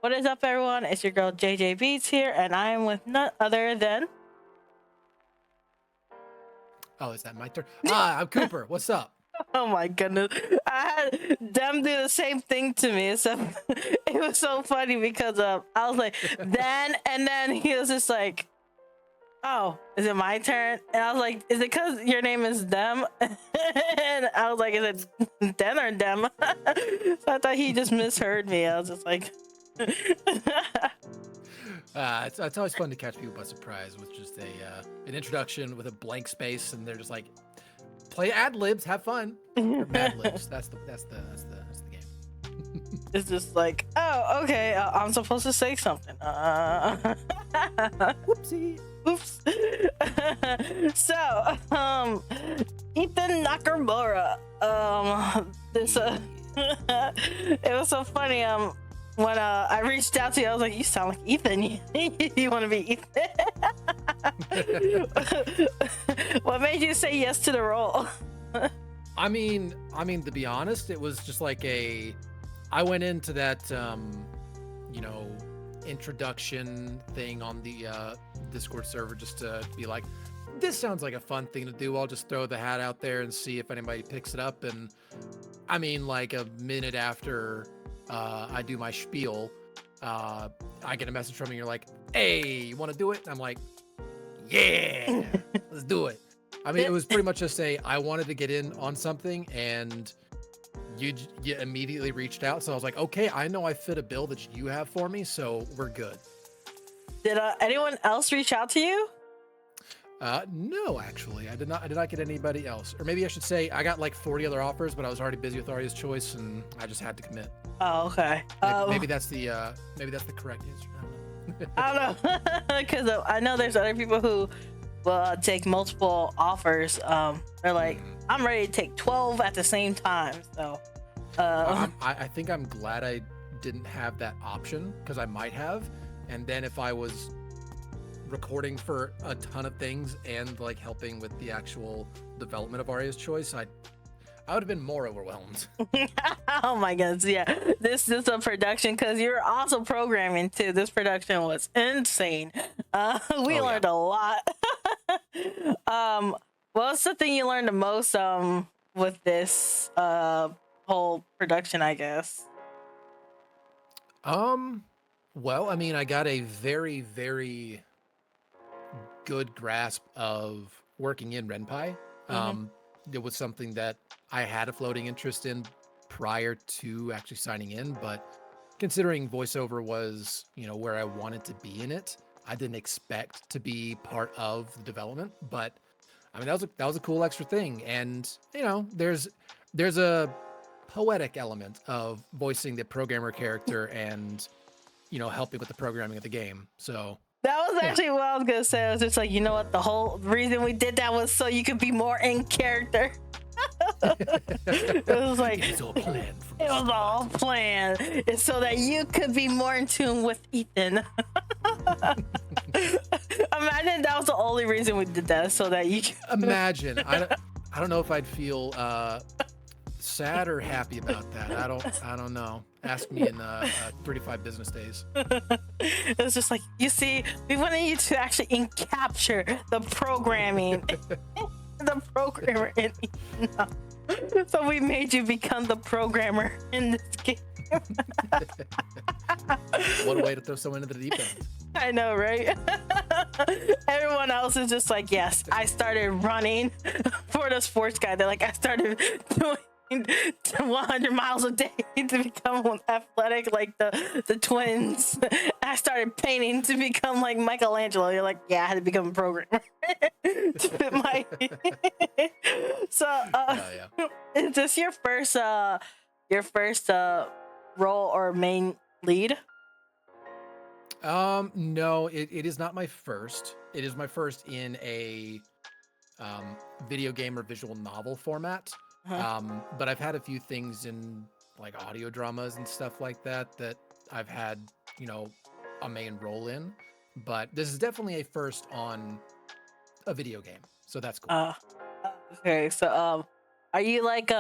What is up, everyone? It's your girl JJBEATS here, and I am with none other than. Oh, is that my turn? I'm Cooper. What's up? Oh my goodness! I had them do the same thing to me. So it was so funny because I was like, then, and then he was just like, "Oh, is it my turn?" And I was like, "Is it because your name is Dem?" And I was like, "Is it Den or Dem?" So I thought he just misheard me. I was just like. It's always fun to catch people by surprise with just an introduction with a blank space, and they're just like, "Play ad libs, have fun." Or Mad Libs. That's the game. It's just like, oh, okay, I'm supposed to say something. Whoopsie. Oops. So, Ethan Nakamura. This it was so funny. When I reached out to you, I was like, "You sound like Ethan. You want to be Ethan?" What made you say yes to the role? I mean, to be honest, it was just like I went into that, introduction thing on the Discord server just to be like, this sounds like a fun thing to do. I'll just throw the hat out there and see if anybody picks it up. And I mean, like a minute after I do my spiel, I get a message from you. You're like, "Hey, you want to do it?" And I'm like, "Yeah, let's do it." I mean, it was pretty much just I wanted to get in on something, and you immediately reached out. So I was like, okay, I know I fit a bill that you have for me, so we're good. Did anyone else reach out to you? No, actually, I did not get anybody else. Or maybe I should say I got like 40 other offers, but I was already busy with Arya's Choice, and I just had to commit. Oh, okay. Maybe that's the correct answer. I don't know, because I know there's other people who will take multiple offers. They're like, I'm ready to take 12 at the same time. So, I think I'm glad I didn't have that option, because I might have, and then if I was recording for a ton of things and like helping with the actual development of Arya's Choice, I would have been more overwhelmed. Oh my goodness, yeah. This is a production, because you're also programming too. This production was insane. We learned a lot. What's the thing you learned the most with this whole production, I guess? Well, I mean, I got a very, very good grasp of working in Ren'Py. It was something that I had a floating interest in prior to actually signing in, but considering voiceover was, where I wanted to be in it, I didn't expect to be part of the development. But I mean, that was a cool extra thing, and there's a poetic element of voicing the programmer character and helping with the programming of the game. So that was actually what I was gonna say. I was just like, you know what? The whole reason we did that was so you could be more in character. It was like it was all planned. It was all planned. It's so that you could be more in tune with Ethan. Imagine that was the only reason we did that, so that you could... Imagine. I don't know if I'd feel sad or happy about that. I don't know. Ask me in 35 business days. It was just like, you see, we wanted you to actually capture the programming. The programmer in Ethan. So we made you become the programmer in this game. What a way to throw someone into the deep end. I know, right? Everyone else is just like, yes, I started running for the sports guy. They're like, I started doing 100 miles a day to become athletic like the twins. I started painting to become like Michelangelo. You're like, yeah, I had to become a programmer to fit my... So is this your first role or main lead? No, it is not my first. It is my first in a video game or visual novel format. But I've had a few things in like audio dramas and stuff like that I've had, a main role in. But this is definitely a first on a video game, so that's cool. Okay, so are you like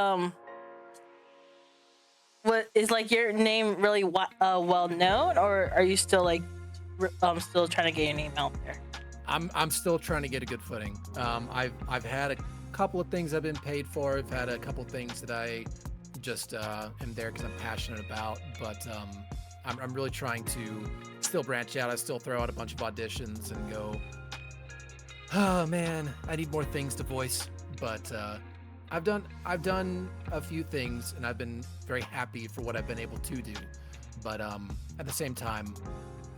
what is like your name really well known, or are you still like still trying to get your name out there? I'm still trying to get a good footing. I've had a couple of things I've been paid for. I've had a couple of things that I just am there because I'm passionate about. But I'm really trying to still branch out. I still throw out a bunch of auditions and go, oh man, I need more things to voice. But I've done a few things, and I've been very happy for what I've been able to do. But at the same time,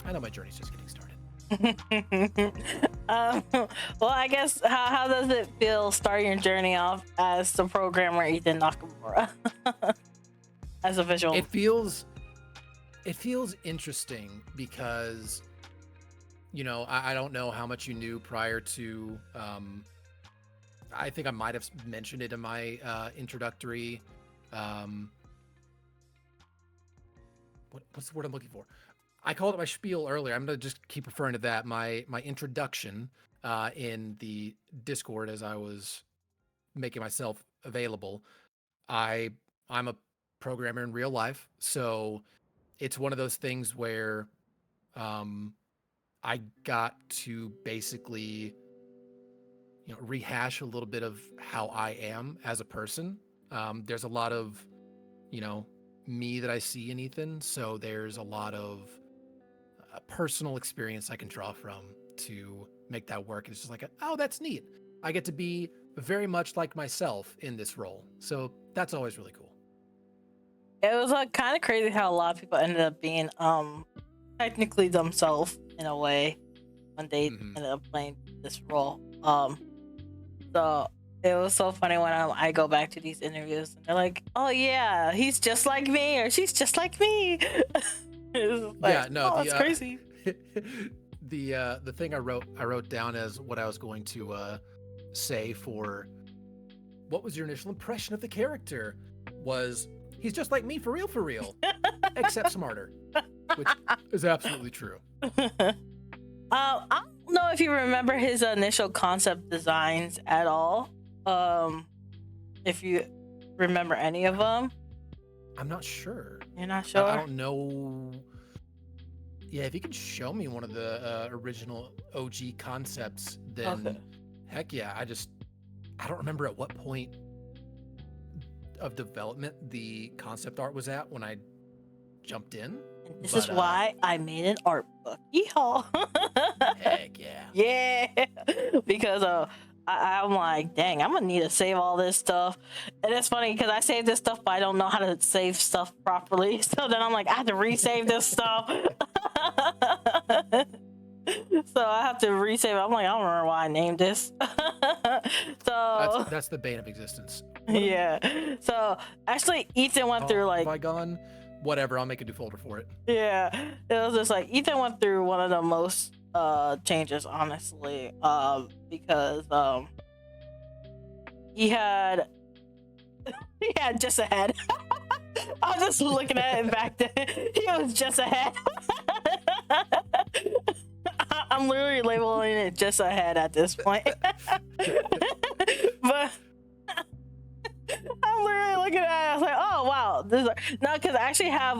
I know my journey's just getting started. Well, I guess how does it feel starting your journey off as the programmer Ethan Nakamura? As a visual, it feels interesting because, you know, I don't know how much you knew prior to. I think I might have mentioned it in my introductory. What's the word I'm looking for? I called it my spiel earlier. I'm gonna just keep referring to that. My introduction in the Discord as I was making myself available. I'm a programmer in real life, so it's one of those things where I got to basically, you know, rehash a little bit of how I am as a person. There's a lot of, you know, me that I see in Ethan, so there's a lot of personal experience I can draw from to make that work. It's just like, oh, that's neat. I get to be very much like myself in this role, so that's always really cool. it was kind of crazy how a lot of people ended up being technically themselves in a way when they ended up playing this role. So it was so funny when I go back to these interviews and they're like, "Oh yeah, he's just like me," or "She's just like me." Like, yeah, no, that's crazy. The thing I wrote down as what I was going to say for what was your initial impression of the character was he's just like me for real, except smarter, which is absolutely true. I don't know if you remember his initial concept designs at all. If you remember any of them. I'm not sure. You're not sure? I don't know. Yeah, if you could show me one of the original OG concepts, then Okay. Heck yeah. I don't remember at what point of development the concept art was at when I jumped in. And this is why I made an art book. Yeehaw! Heck yeah. Yeah, because I'm like, dang, I'm gonna need to save all this stuff. And it's funny because I saved this stuff, but I don't know how to save stuff properly. So then I'm like, I have to resave this stuff. So I have to resave it. I'm like, I don't remember why I named this. So that's the bane of existence. Yeah. So actually, Ethan went through like. Have I gone? Whatever. I'll make a new folder for it. Yeah, it was just like Ethan went through one of the most changes, honestly, because he had just a head. I was just looking at it back then. He was just a head. I'm literally labeling it just a head at this point. But I'm literally looking at it. I was like, oh wow, this is no, because I actually have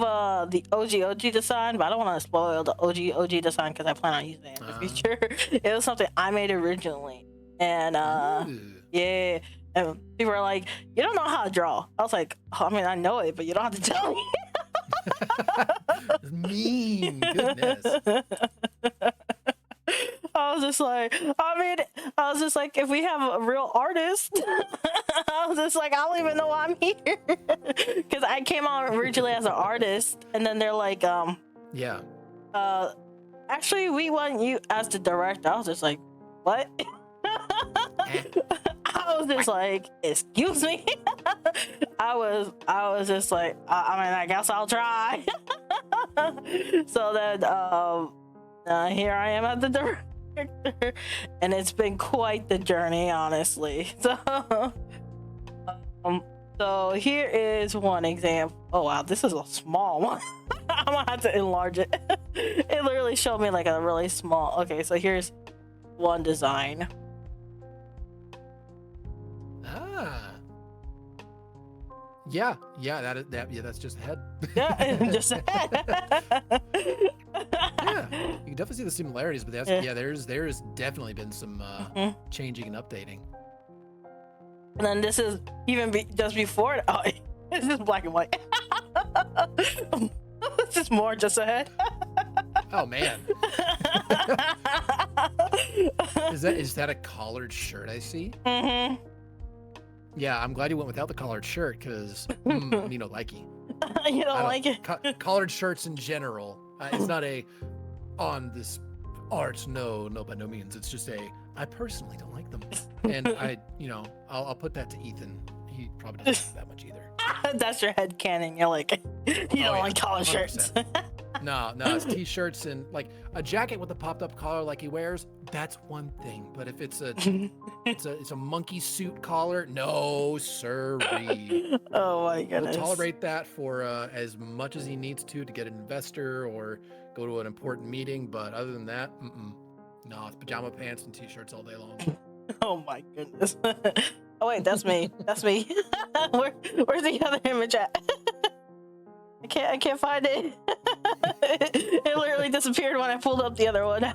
the OG design, but I don't want to spoil the OG design because I plan on using it in the future. It was something I made originally, and yeah, and people are like, you don't know how to draw. I was like, oh, I mean, I know it, but you don't have to tell me. Mean goodness. I was just like, if we have a real artist, I was just like, I don't even know why I'm here. Because I came on originally as an artist, and then they're like, yeah. Actually, we want you as the director. I was just like, what? I was just like, excuse me. I was just like, I mean, I guess I'll try. So then, here I am at the director. And it's been quite the journey, honestly. So here is one example. Oh wow, this is a small one. I'm gonna have to enlarge it. It literally showed me like a really small. Okay, so here's one design. Yeah, that's just a head. Yeah, just a head. Yeah, you can definitely see the similarities, but there's definitely been some changing and updating. And then this is even just before. Oh, it's just black and white. It's just more just a head. Oh man. Is that a collared shirt I see? Mm-hmm. Yeah, I'm glad you went without the collared shirt because you don't like it. You don't like it? Collared shirts in general. It's not a on this art. No, by no means. It's just I personally don't like them, and I'll put that to Ethan. He probably doesn't like that much either. That's your head canon. You're like, you don't like collared shirts. No, it's t-shirts and like a jacket with a popped up collar like he wears. That's one thing. But if it's a monkey suit collar, no sirree. Oh my goodness. He'll tolerate that for as much as he needs to get an investor or go to an important meeting. But other than that, no, it's pajama pants and t-shirts all day long. Oh my goodness. Oh wait, that's me. That's me. Where's the other image at? I can't find it. It literally disappeared when I pulled up the other one.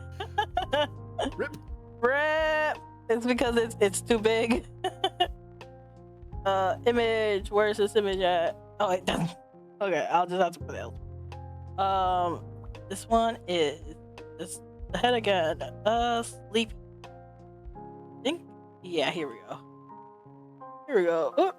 Rip. It's because it's too big. Image. Where's this image at? Oh wait, that's okay. I'll just have to put it. This one is this the head again. Sleepy. I think. Yeah, here we go. Here we go. Oh.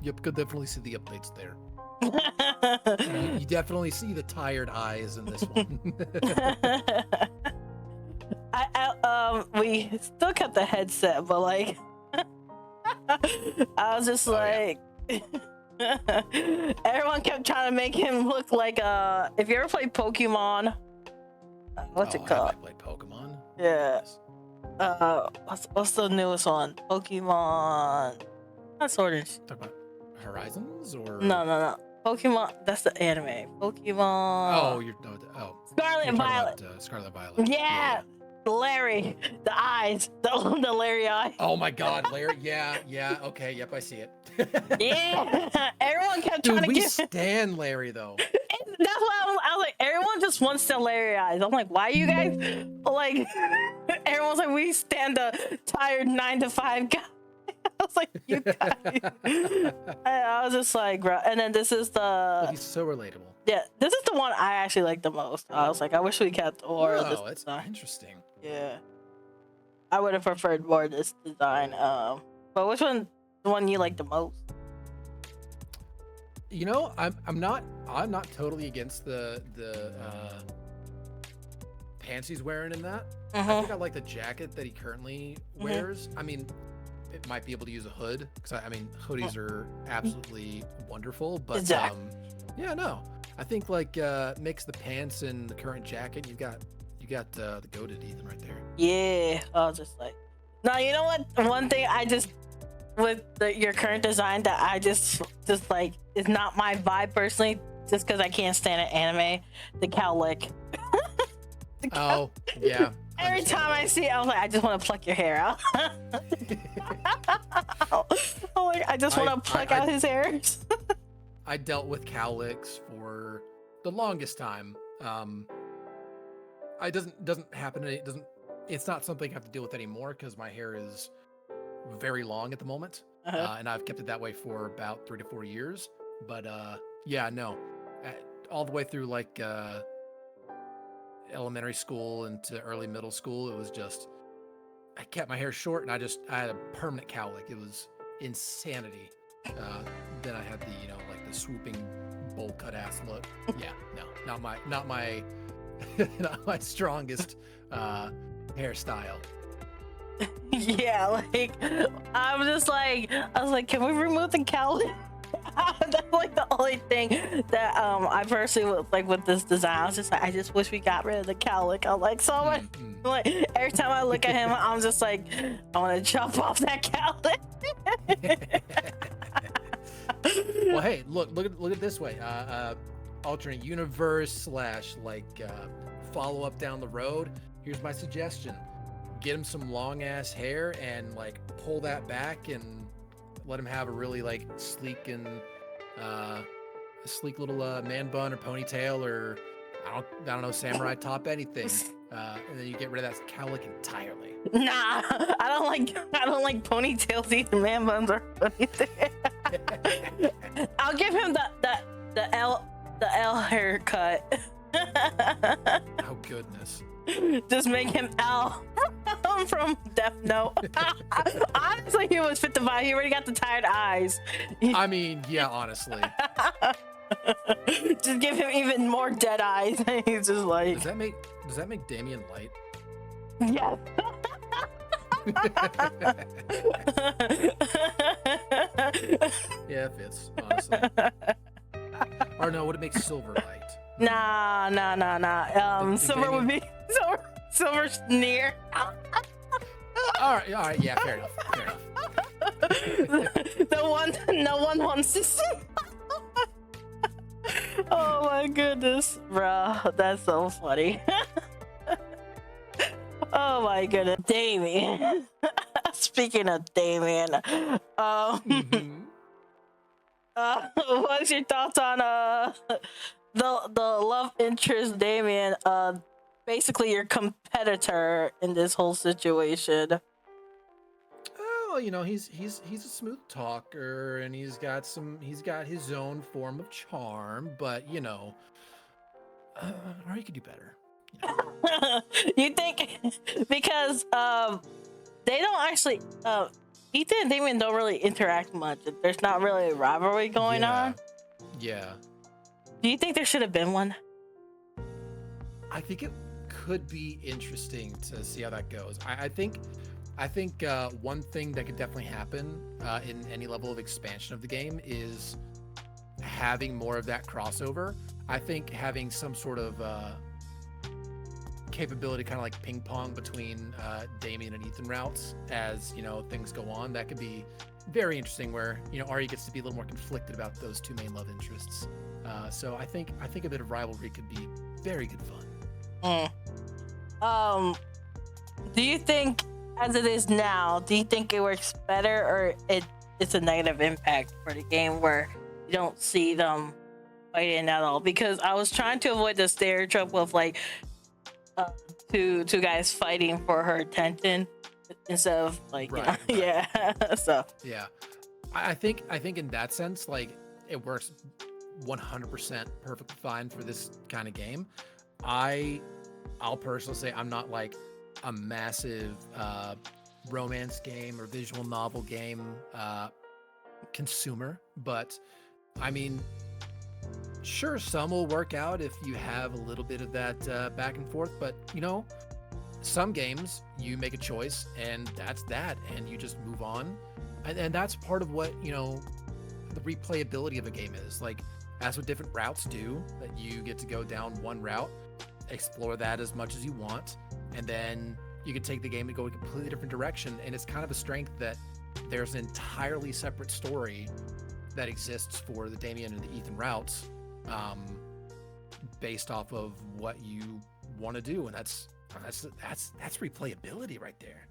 Yep, could definitely see the updates there. You definitely see the tired eyes in this one. We still kept the headset, but like, I was just like, everyone kept trying to make him look like if you ever played Pokemon, what's it called? I played Pokemon. Yeah. Yes. What's the newest one? Pokemon. Not Sword and Talk about Horizons or no. Pokemon. That's the anime. Pokemon. Scarlet and Violet. Scarlet Violet. Yeah. Larry, the eyes, the Larry eye. Oh my God, Larry. Yeah. Okay. Yep, I see it. Yeah. Everyone kept trying to we get. stan Larry though. That's why I was like, everyone just wants the Larry eyes. I'm like, why you guys like? Everyone's like, we stand the tired 9-to-5 guy. I was like, you guys. I was just like, bro. And then this is But he's so relatable. Yeah, this is the one I actually like the most. I was like, I wish we kept more of this it's design. Interesting. Yeah, I would have preferred more of this design. But which one, the one you like the most? You know, I'm not totally against the pants he's wearing in that. I think I like the jacket that he currently wears. I mean, it might be able to use a hood because I mean hoodies are absolutely wonderful, but yeah, no, I think like mix the pants and the current jacket. You got the goated Ethan right there. Yeah, I was just like, no, you know what? One thing I just with your current design that I just like is not my vibe personally, just because I can't stand an anime. The cow lick. Oh yeah. Every time I see it, I was like, I just want to pluck your hair out. Oh, like, I just want to pluck out his hairs. I dealt with cowlicks for the longest time. It doesn't happen. It's not something I have to deal with anymore because my hair is very long at the moment, and I've kept it that way for about 3 to 4 years. But yeah, no, all the way through like elementary school into early middle school, it was just I kept my hair short and I had a permanent cowlick. It was insanity. Then I had the like the swooping bowl cut ass look. Yeah, no, not my not my strongest hairstyle. Yeah, like I was like, can we remove the cowlick? That's like the only thing that I personally like with this design. I was just like, I just wish we got rid of the cowlick. I'm like so much. Like every time I look at him, I'm just like, I want to chop off that cowlick. Well, hey, look at it this way. Alternate universe / like follow up down the road. here's my suggestion. Get him some long ass hair and like pull that back and let him have a really like sleek and sleek little man bun or ponytail or I don't know, samurai top, anything. And then you get rid of that cowlick entirely. Nah, I don't like ponytails either, man buns or anything. I'll give him the L haircut. Oh goodness. Just make him L from Death Note. Honestly, he was fit to buy. He already got the tired eyes. I mean, yeah, honestly. Just give him even more dead eyes. He's just like. Does that make Damien light? Yes. Yeah, it fits, honestly. Or no, would it make Silver light? Nah. Silver would be Silver's near. All right, yeah, fair enough. The one no one wants to see. Oh my goodness, bro, that's so funny. Oh my goodness, Damien. Speaking of Damien, what's your thoughts on the love interest Damien, basically your competitor in this whole situation? Oh, you know, he's a smooth talker and he's got his own form of charm, but you know, or he could do better. You know? You think because they don't actually Ethan and Damien don't really interact much. There's not really a rivalry going on. Yeah. Do you think there should have been one? I think it could be interesting to see how that goes. I think one thing that could definitely happen in any level of expansion of the game is having more of that crossover. I think having some sort of capability, kind of like ping pong between Damien and Ethan routes as, you know, things go on, that could be very interesting, where, you know, Arya gets to be a little more conflicted about those two main love interests. So I think a bit of rivalry could be very good fun. Do you think, as it is now, do you think it works better, or it's a negative impact for the game where you don't see them fighting at all? Because I was trying to avoid the stereotype of like two guys fighting for her attention instead of like, right. Yeah. So yeah, I think in that sense, like, it works 100% perfectly fine for this kind of game. I'll personally say I'm not like a massive romance game or visual novel game consumer, but I mean, sure, some will work out if you have a little bit of that back and forth, but you know, some games you make a choice and that's that, and you just move on, and that's part of what, you know, the replayability of a game is. Like, that's what different routes do, that you get to go down one route, explore that as much as you want, and then you can take the game and go a completely different direction. And it's kind of a strength that there's an entirely separate story that exists for the Damien and the Ethan routes, based off of what you want to do, and that's replayability right there.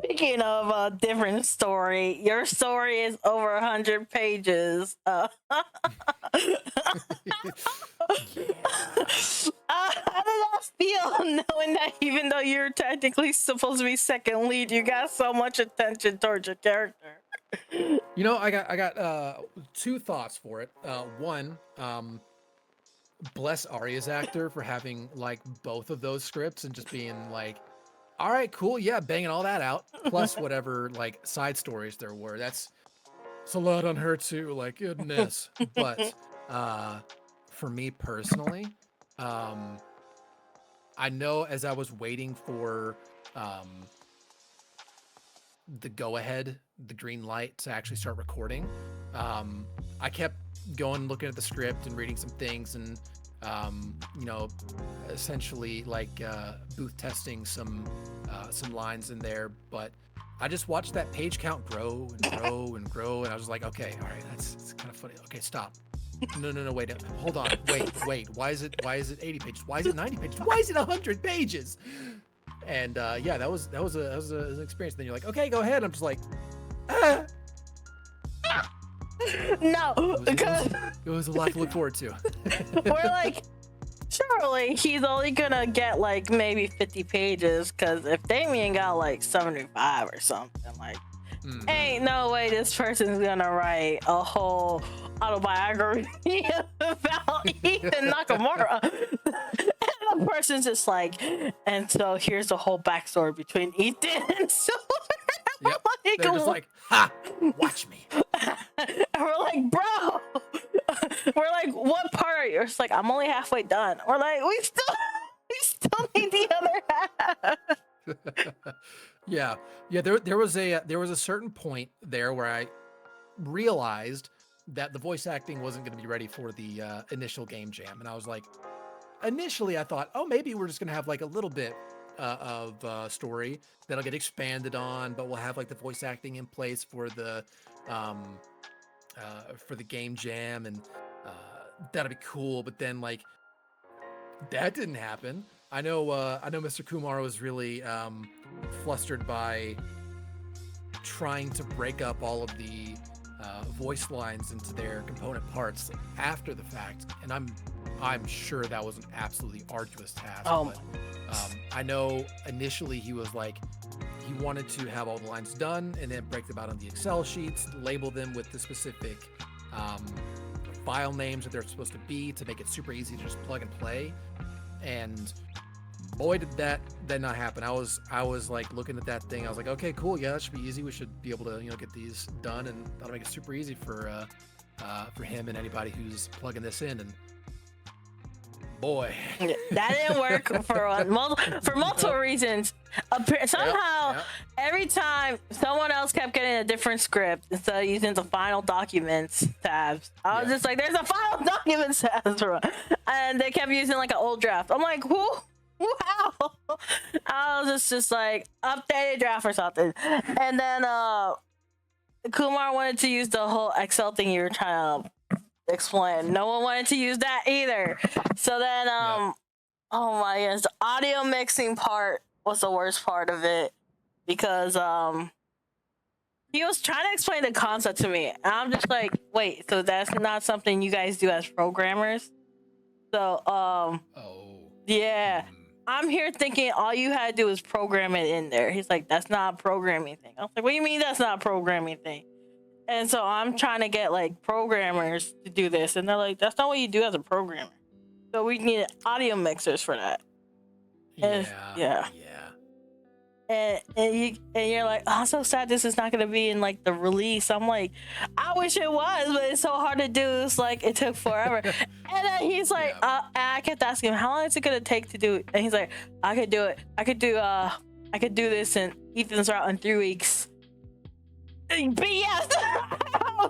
speaking of a different story, your story is over 100 pages. How did that feel, knowing that even though you're technically supposed to be second lead, you got so much attention towards your character? You know, I got two thoughts for it. One, bless Arya's actor for having like both of those scripts and just being like, all right, cool, yeah, banging all that out, plus whatever like side stories there were. It's a lot on her too, like, goodness. But for me personally, I know as I was waiting for the go-ahead, the green light to actually start recording, I kept going, looking at the script and reading some things, and you know, essentially like booth testing some lines in there. But I just watched that page count grow and grow and grow, and I was like, okay, all right, it's kind of funny. Okay, stop. no, wait, hold on, wait. Why is it 80 pages? Why is it 90 pages? Why is it 100 pages? And yeah, that was an experience. Then you're like, okay, go ahead. I'm just like, ah. No, because it was a lot to look forward to. we're like, surely he's only gonna get like maybe 50 pages, because if Damien got like 75 or something, like, ain't no way this person's gonna write a whole autobiography about Ethan Nakamura. And the person's just like, and so here's the whole backstory between Ethan and Silver. Yep. They're just like, ha, watch me. And we're like, bro, we're like, what part are you? It's like, I'm only halfway done. We're like, we still need the other half. Yeah. There was a certain point there where I realized that the voice acting wasn't going to be ready for the initial game jam, and I was like, initially I thought, oh, maybe we're just going to have like a little bit of story that'll get expanded on, but we'll have like the voice acting in place for the game jam, and that'll be cool. But then like that didn't happen. I know Mr. Kumar was really flustered by trying to break up all of the voice lines into their component parts after the fact, and I'm sure that was an absolutely arduous task. But I know initially he was like, he wanted to have all the lines done and then break them out on the Excel sheets, label them with the specific file names that they're supposed to be, to make it super easy to just plug and play. And boy, did that not happen. I was like looking at that thing. I was like, okay, cool. Yeah, that should be easy. We should be able to, get these done, and that'll make it super easy for him and anybody who's plugging this in. And boy, that didn't work for multiple reasons. Somehow, every time someone else kept getting a different script instead of using the final documents tabs, I was just like, "There's a final documents tab," and they kept using like an old draft. I'm like, "Who? Wow!" I was just like, updated draft or something, and then Kumar wanted to use the whole Excel thing you were trying to explain. No one wanted to use that either. So then oh my goodness, the audio mixing part was the worst part of it, because he was trying to explain the concept to me, and I'm just like, wait, so that's not something you guys do as programmers? So yeah, I'm here thinking all you had to do is program it in there. He's like, that's not a programming thing. I was like, what do you mean that's not a programming thing? And so I'm trying to get like programmers to do this, and they're like, that's not what you do as a programmer. So we need audio mixers for that. And you're like, oh, I'm so sad this is not gonna be in like the release. I'm like, I wish it was, but it's so hard to do. It's like, it took forever. And then he's like, and I kept asking him, how long is it gonna take to do it? And he's like, I could do it. I could do this in Ethan's route in 3 weeks. BS. I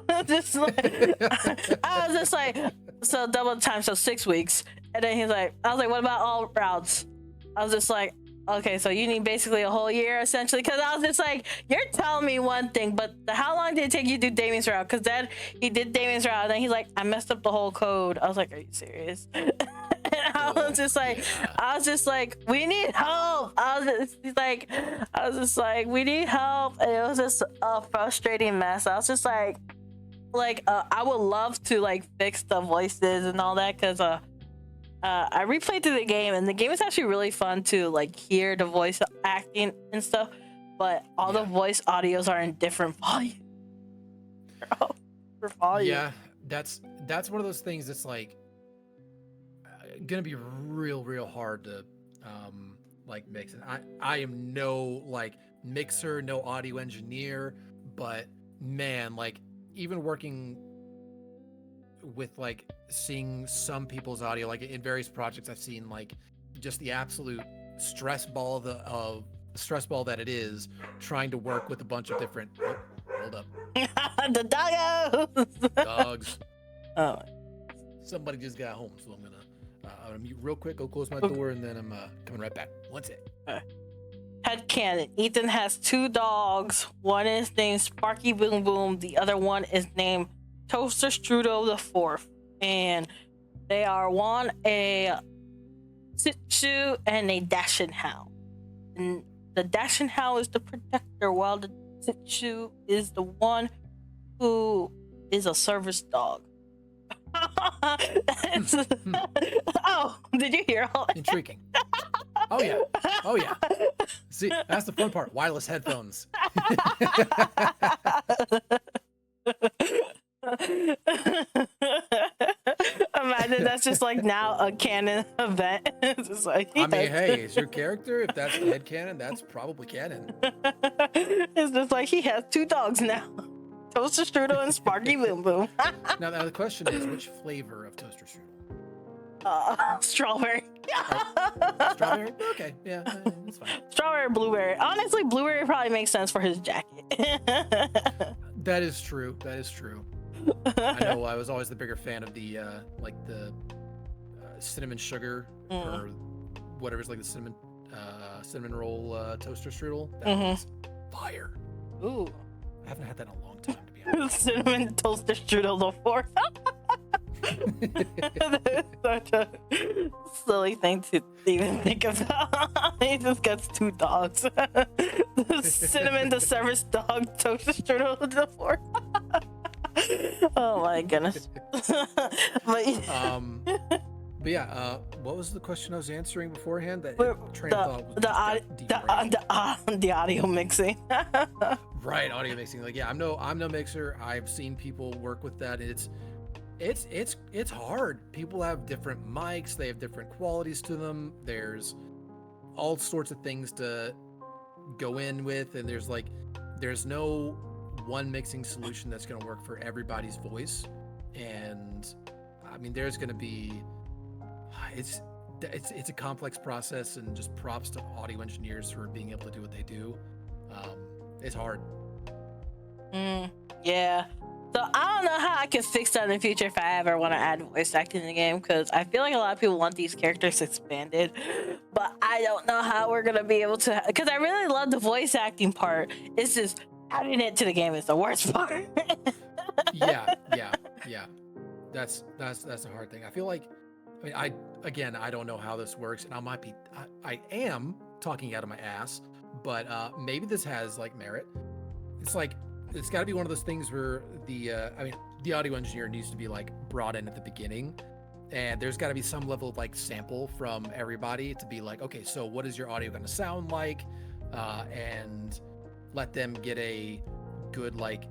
was just like, so double the time, so 6 weeks. And then he's like, I was like, what about all routes? I was just like, okay, so you need basically a whole year essentially, because I was just like, you're telling me one thing, but how long did it take you to do Damien's route? Because then he did Damien's route, and then he's like, I messed up the whole code. I was like, are you serious? And I was just like, we need help. I was just like, we need help. And it was just a frustrating mess. I was just like, I would love to like fix the voices and all that, because I replayed through the game, and the game is actually really fun to like hear the voice acting and stuff, but all the voice audios are in different volume. Yeah, that's one of those things that's like gonna be real hard to like mix. And I am no like mixer, no audio engineer, but man, like even working with like seeing some people's audio, like in various projects I've seen, like just the absolute stress ball that it is trying to work with a bunch of different hold up the dogs. Oh, somebody just got home, so I'm gonna mute real quick, go close my door, and then I'm coming right back. One sec. Headcanon. Ethan has 2 dogs. One is named Sparky Boom Boom. The other one is named Toaster Strudel the 4th. and they are one a Shih Tzu and a Dachshund Hound. And the Dachshund Hound is the protector, while the Shih Tzu is the one who is a service dog. Oh, did you hear all that? Intriguing. Oh yeah. Oh yeah. See, that's the fun part. Wireless headphones. Imagine that's just like now a canon event. It's just like, I mean, hey, is your character? If that's the headcanon, that's probably canon. It's just like he has 2 dogs now. Toaster Strudel and Sparky Boom Boom. Now the question is, which flavor of toaster strudel? Strawberry. Strawberry? Okay, yeah, that's fine. Strawberry, blueberry. Honestly, blueberry probably makes sense for his jacket. That is true. That is true. I know I was always the bigger fan of the like the cinnamon sugar or whatever's like the cinnamon roll toaster strudel. That was fire. Ooh. I haven't had that in a long time, to be honest. Cinnamon toaster strudel the fourth. Such a silly thing to even think about. He just gets 2 dogs. The cinnamon, the service dog, toaster strudel the fourth. Oh my goodness. But yeah, what was the question I was answering beforehand? That train the, of thought the audio mixing. Right, audio mixing. Like, yeah, I'm no mixer. I've seen people work with that. It's hard. People have different mics. They have different qualities to them. There's all sorts of things to go in with, and there's no one mixing solution that's going to work for everybody's voice. And I mean, there's going to be it's a complex process, and just props to audio engineers for being able to do what they do. It's hard. Yeah. So I don't know how I can fix that in the future if I ever want to add voice acting in the game, because I feel like a lot of people want these characters expanded, but I don't know how we're gonna be able to. Because I really love the voice acting part. It's just adding it to the game is the worst part. Yeah. That's a hard thing. I feel like, I don't know how this works, and I am talking out of my ass, but maybe this has like merit. It's got to be one of those things where the audio engineer needs to be like brought in at the beginning, and there's got to be some level of like sample from everybody to be like, okay, so what is your audio going to sound like, and let them get a good like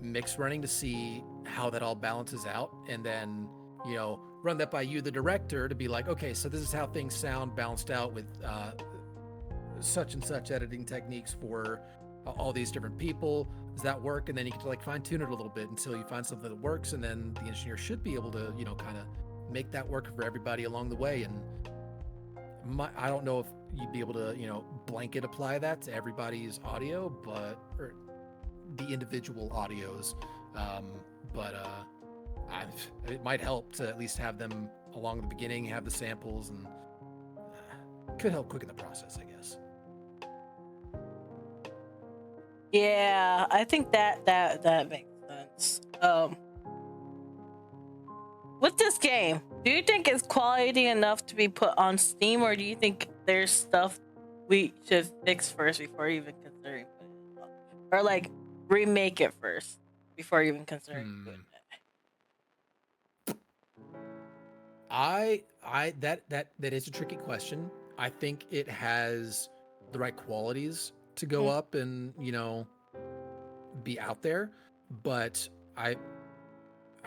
mix running to see how that all balances out, and then run that by you, the director, to be like, okay, so this is how things sound balanced out with such and such editing techniques for all these different people. Does that work? And then you can like fine tune it a little bit until you find something that works, and then the engineer should be able to kind of make that work for everybody along the way. And I don't know if you'd be able to blanket apply that to everybody's audio, or the individual audios, but it might help to at least have them along the beginning, have the samples, and could help quicken the process, I guess. Yeah, I think that makes sense. With this game, do you think it's quality enough to be put on Steam, or do you think there's stuff we should fix first before even considering putting it on? Or like remake it first before even considering putting it? That is a tricky question. I think it has the right qualities to go up and be out there, but I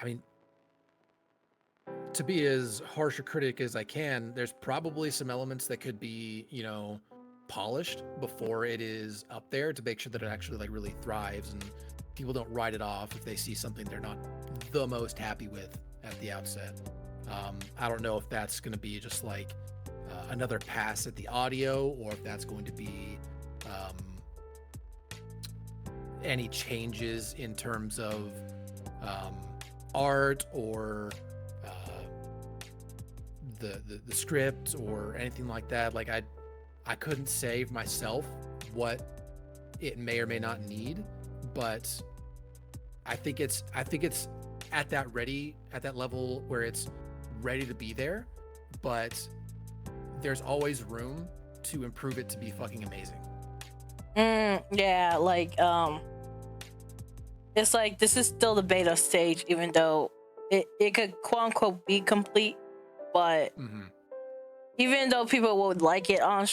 mean, to be as harsh a critic as I can, there's probably some elements that could be polished before it is up there, to make sure that it actually like really thrives and people don't write it off if they see something they're not the most happy with at the outset. I don't know if that's going to be just like another pass at the audio, or if that's going to be any changes in terms of art or the script or anything like that. Like I couldn't say myself what it may or may not need, but I think it's at that level where it's ready to be there, but there's always room to improve it to be fucking amazing. Yeah, like it's like this is still the beta stage, even though it could quote unquote be complete, but even though people would like it on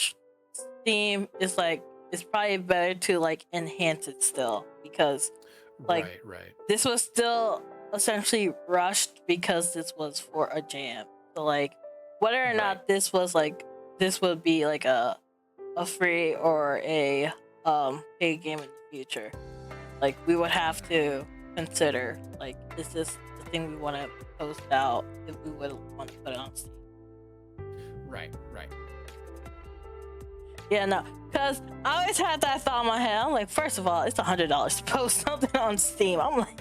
Steam, it's like it's probably better to like enhance it still, because like right. this was still essentially rushed because this was for a jam. So like whether or not this was like this would be like a free or a paid game in the future, like we would have to consider like, is this the thing we want to post out if we would want to put it on Steam. Right. Yeah, no, because I always had that thought in my head. I'm like, first of all, it's $100 to post something on Steam. I'm like,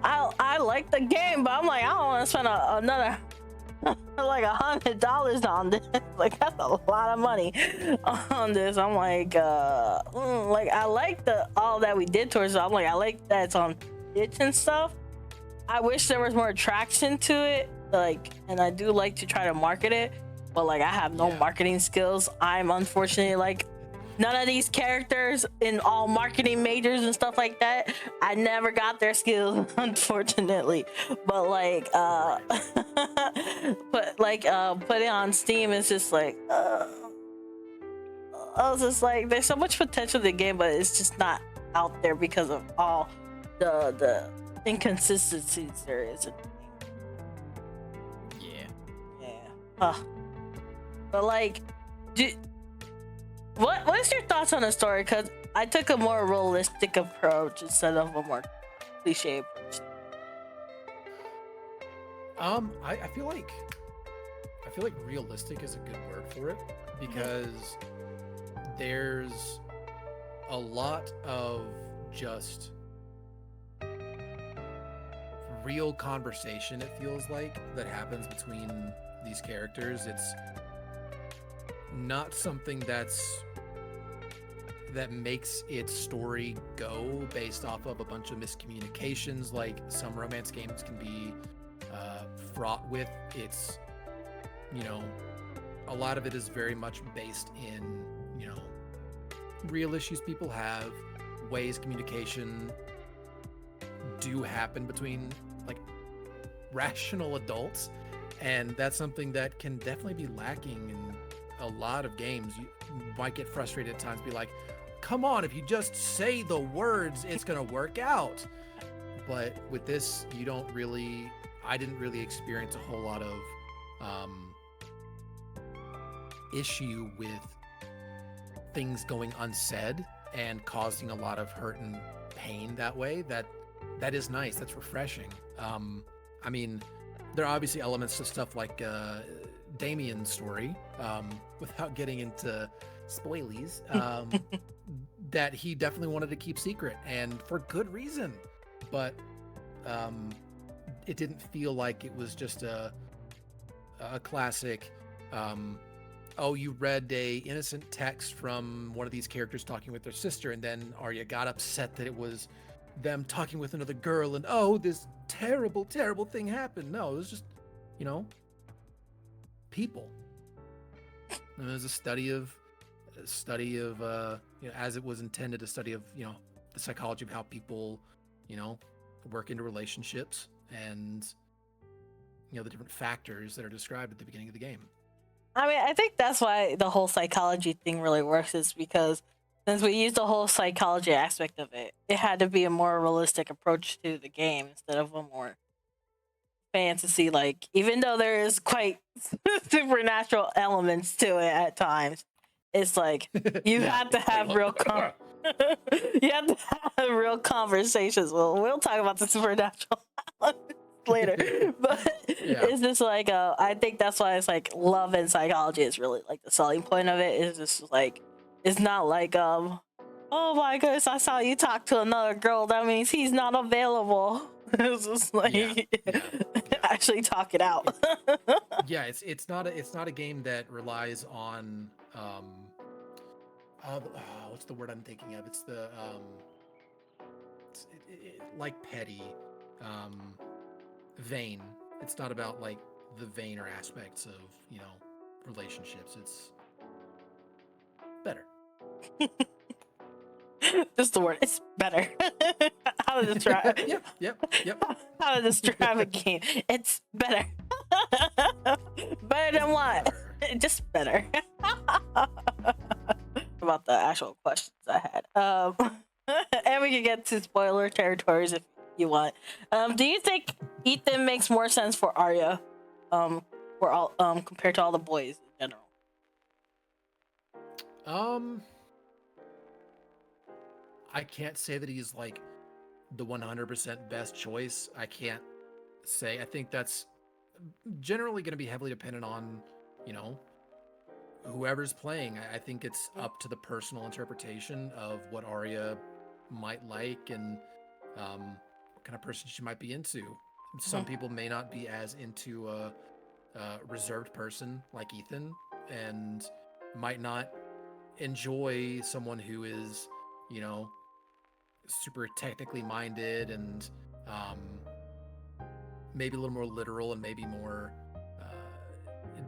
I like the game, but I'm like, I don't want to spend another like $100 on this. Like, that's a lot of money on this. I'm like, I like all that we did towards it. I'm like, I like that it's on Twitch and stuff. I wish there was more traction to it, like, and I do like to try to market it, but like I have no marketing skills. I'm unfortunately like none of these characters in all marketing majors and stuff like that. I never got their skills, unfortunately. But like put it on Steam is just like I was just like, there's so much potential in the game, but it's just not out there because of all the inconsistencies there is in the game. Yeah. But like, what is your thoughts on the story? Because I took a more realistic approach instead of a more cliche approach. I feel like realistic is a good word for it, because there's a lot of just real conversation, it feels like, that happens between these characters. It's not something that makes its story go based off of a bunch of miscommunications like some romance games can be fraught with. It's, a lot of it is very much based in, real issues people have, ways communication do happen between like rational adults, and that's something that can definitely be lacking in a lot of games. You might get frustrated at times, be like, come on, if you just say the words, it's gonna work out. But with this, I didn't really experience a whole lot of issue with things going unsaid and causing a lot of hurt and pain that way. That is nice. That's refreshing. I mean, there are obviously elements to stuff like Damien's story, without getting into spoilies, that he definitely wanted to keep secret, and for good reason. But it didn't feel like it was just a classic, oh, you read a innocent text from one of these characters talking with their sister, and then Arya got upset that it was them talking with another girl, and oh, this terrible thing happened. No, it was just, people. And it was a study of as it was intended, a study of the psychology of how people work into relationships, and the different factors that are described at the beginning of the game. I mean, I think that's why the whole psychology thing really works, is because since we used the whole psychology aspect of it, it had to be a more realistic approach to the game instead of a more fantasy. Like, even though there is quite supernatural elements to it at times, it's like you have to have you have to have real conversations. Well, we'll talk about the supernatural later, but it's just like I think that's why it's like love and psychology is really like the selling point of it. Is just like, it's not like oh my goodness, I saw you talk to another girl, that means he's not available. It's just like actually talk it out. It's not a game that relies on what's the word I'm thinking of? It's the like petty. vain. It's not about like the vainer aspects of, you know, relationships. It's better. Just the word. It's better. How to describe? Yep. How to describe a game? It's better. Better than what? Better. Just better. About the actual questions I had. And we can get to spoiler territories if you want. Do you think Ethan makes more sense for Arya, for all compared to all the boys in general? I can't say that he's like the 100% best choice. I can't say. I think that's generally going to be heavily dependent on, you know, whoever's playing. I think it's up to the personal interpretation of what Arya might like and what kind of person she might be into. Some people may not be as into a reserved person like Ethan and might not enjoy someone who is, you know, super technically minded and maybe a little more literal and maybe more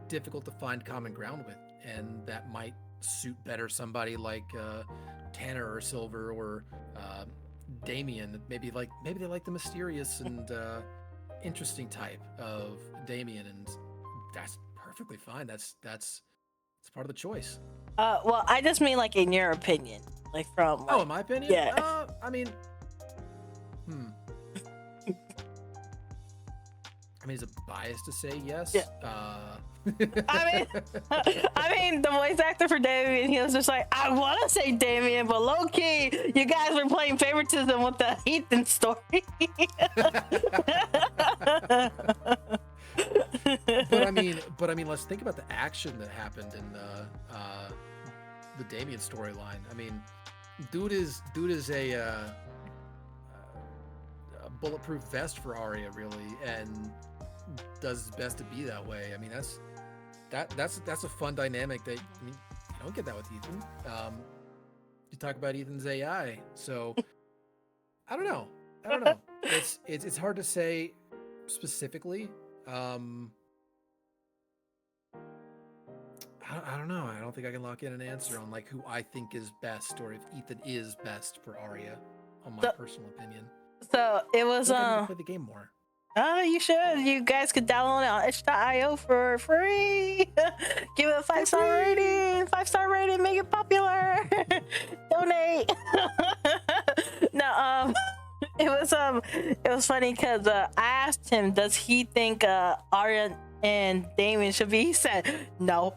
difficult to find common ground with, and that might suit better somebody like Tanner or Silver or Damien. Maybe they like the mysterious and interesting type of Damien, and that's perfectly fine. That's part of the choice. Well, I just mean like in your opinion, like from. Like, oh, in my opinion, yeah. I mean, is it biased to say yes? Yeah. I mean, the voice actor for Damien, he was just like, I want to say Damien, but low key, you guys were playing favoritism with the Ethan story. but I mean, let's think about the action that happened in the Damien storyline. I mean, dude is a bulletproof vest for Arya, really, and does his best to be that way. I mean, that's a fun dynamic that, I mean, you don't get that with Ethan. You talk about Ethan's AI, so I don't know. It's hard to say specifically. I don't know. I don't think I can lock in an answer on like who I think is best, or if Ethan is best for Arya, on my personal opinion. So it was I need to play the game more. You should. You guys could download it on itch.io for free. Give it a 5-star rating. 5-star rating, make it popular. Donate. No, it was funny because I asked him, does he think Arya and Damien should be? He said no.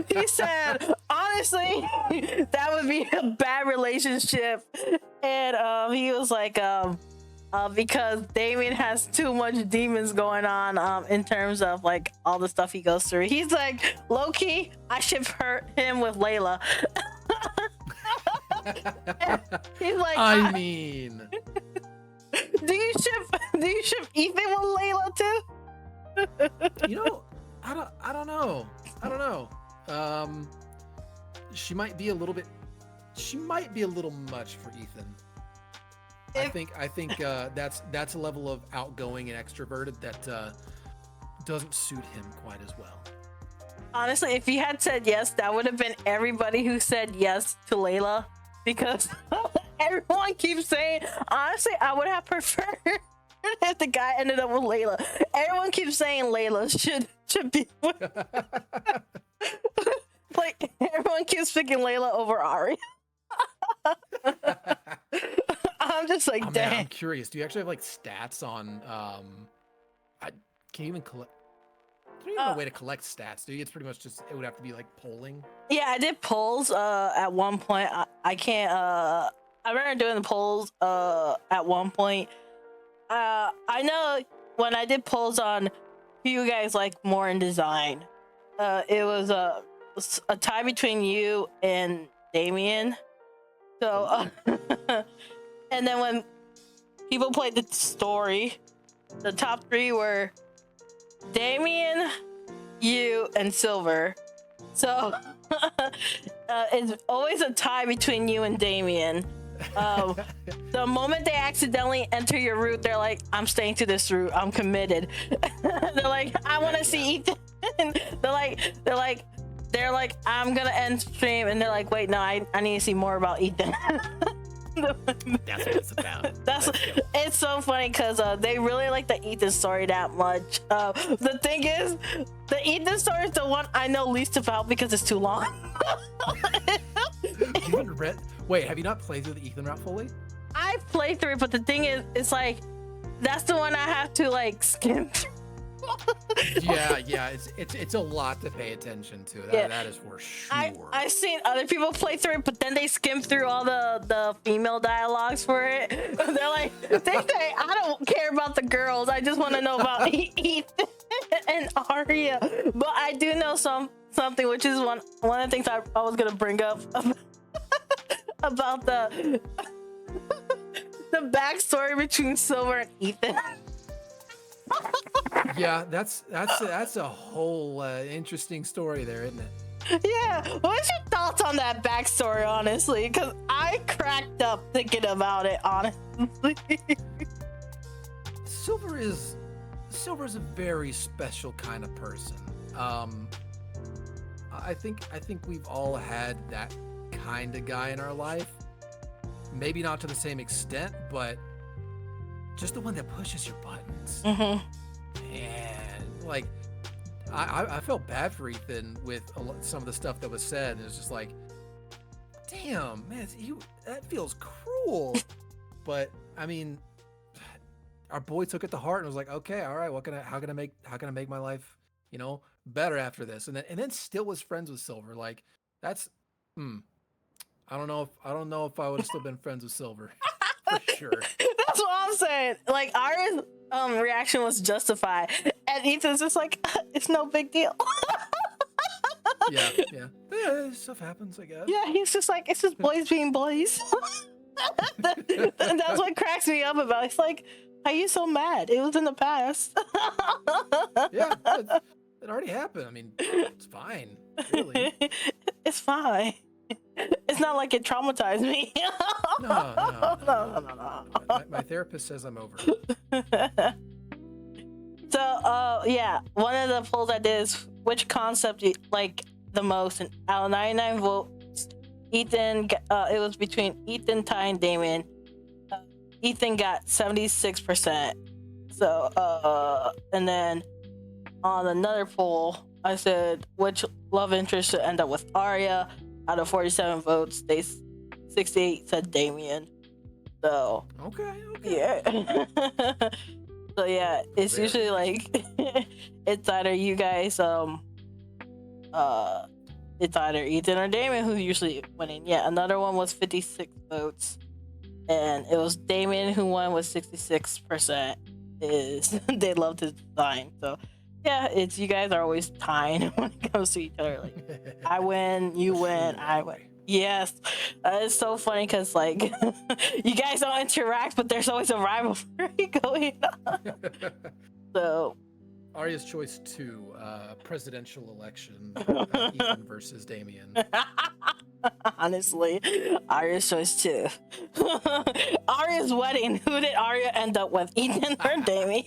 He said, honestly, that would be a bad relationship. And he was like, because Damien has too much demons going on in terms of like all the stuff he goes through. He's like, low-key, I ship him with Layla. He's like, I mean, do you ship Ethan with Layla too? You know, I don't know. She might be a little much for Ethan. I think that's a level of outgoing and extroverted that doesn't suit him quite as well. Honestly, if he had said yes, that would have been everybody who said yes to Layla, because everyone keeps saying, honestly, I would have preferred if the guy ended up with Layla. Everyone keeps saying Layla should be with like everyone keeps picking Layla over Ari. I'm just like, dang. Man, I'm curious. Do you actually have like stats on? Can you even collect? There's not even a way to collect stats, do you? It's pretty much just, it would have to be like polling. Yeah, I did polls at one point. I can't. I remember doing the polls at one point. I know when I did polls on who you guys like more in design, it was a tie between you and Damien. So, and then when people played the story, the top three were Damien, you, and Silver. So it's always a tie between you and Damien. The moment they accidentally enter your route, they're like, I'm staying to this route, I'm committed. They're like, I want to see Ethan. they're like, I'm gonna end stream, and they're like, wait, no, I need to see more about Ethan. That's what it's about. It's so funny because they really like the Ethan story that much. The thing is, the Ethan story is the one I know least about because it's too long. Wait, have you not played through the Ethan route fully? I played through it, but the thing is, it's like that's the one I have to like skim. yeah, it's a lot to pay attention to. That is for sure. I've seen other people play through it, but then they skim through all the female dialogues for it. They're like, they say, I don't care about the girls. I just want to know about Ethan and Arya. But I do know something, which is one of the things I was gonna bring up about the backstory between Silver and Ethan. Yeah, that's a whole interesting story there, isn't it? Yeah, what's your thoughts on that backstory, honestly? Because I cracked up thinking about it, honestly. Silver is a very special kind of person. I think we've all had that kind of guy in our life. Maybe not to the same extent, but just the one that pushes your buttons. Mm-hmm. And like, I felt bad for Ethan with some of the stuff that was said. And it's just like, damn, man, that feels cruel. But I mean, our boy took it to heart and was like, okay, all right, how can I make my life, better after this? And then still was friends with Silver. Like, that's, I don't know if I would have still been friends with Silver. For sure. That's what I'm saying. Like, Arya's reaction was justified, and Ethan's just like, it's no big deal. yeah, stuff happens, I guess. Yeah, he's just like, it's just boys being boys. That's what cracks me up about it. It's like, how are you so mad? It was in the past. Yeah, it already happened. I mean, it's fine. Really. It's fine. It's not like it traumatized me. No. My therapist says I'm over it. So, yeah, one of the polls I did is which concept you like the most, and out of 99 votes, Ethan, it was between Ethan, Ty, and Damien. Ethan got 76%. So, and then on another poll, I said which love interest should end up with Arya. Out of 47 votes, 68 said Damien. So okay. Yeah. So yeah, it's usually like it's either you guys it's either Ethan or Damien who's usually winning. Yeah, another one was 56 votes, and it was Damien who won with 66%. Is they love his design. So yeah, it's you guys are always tying when it comes to each other. Like, I win, you win, I win. Yes, it's so funny because like you guys don't interact, but there's always a rivalry going on. So, Arya's choice 2, presidential election, Ethan versus Damien. Honestly, Arya's choice 2. Arya's wedding. Who did Arya end up with, Ethan or Damien?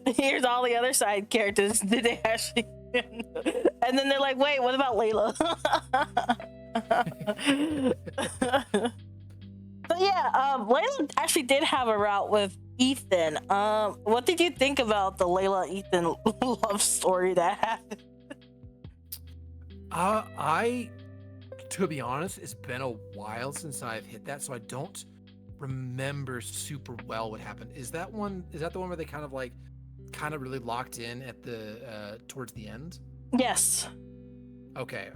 Here's all the other side characters. Did they actually? And then they're like, wait, what about Layla? So yeah, Layla actually did have a route with Ethan. What did you think about the Layla Ethan love story that happened? To be honest, it's been a while since I've hit that, so I don't remember super well what happened. Is that the one where they kind of really locked in at the towards the end? Yes. Okay.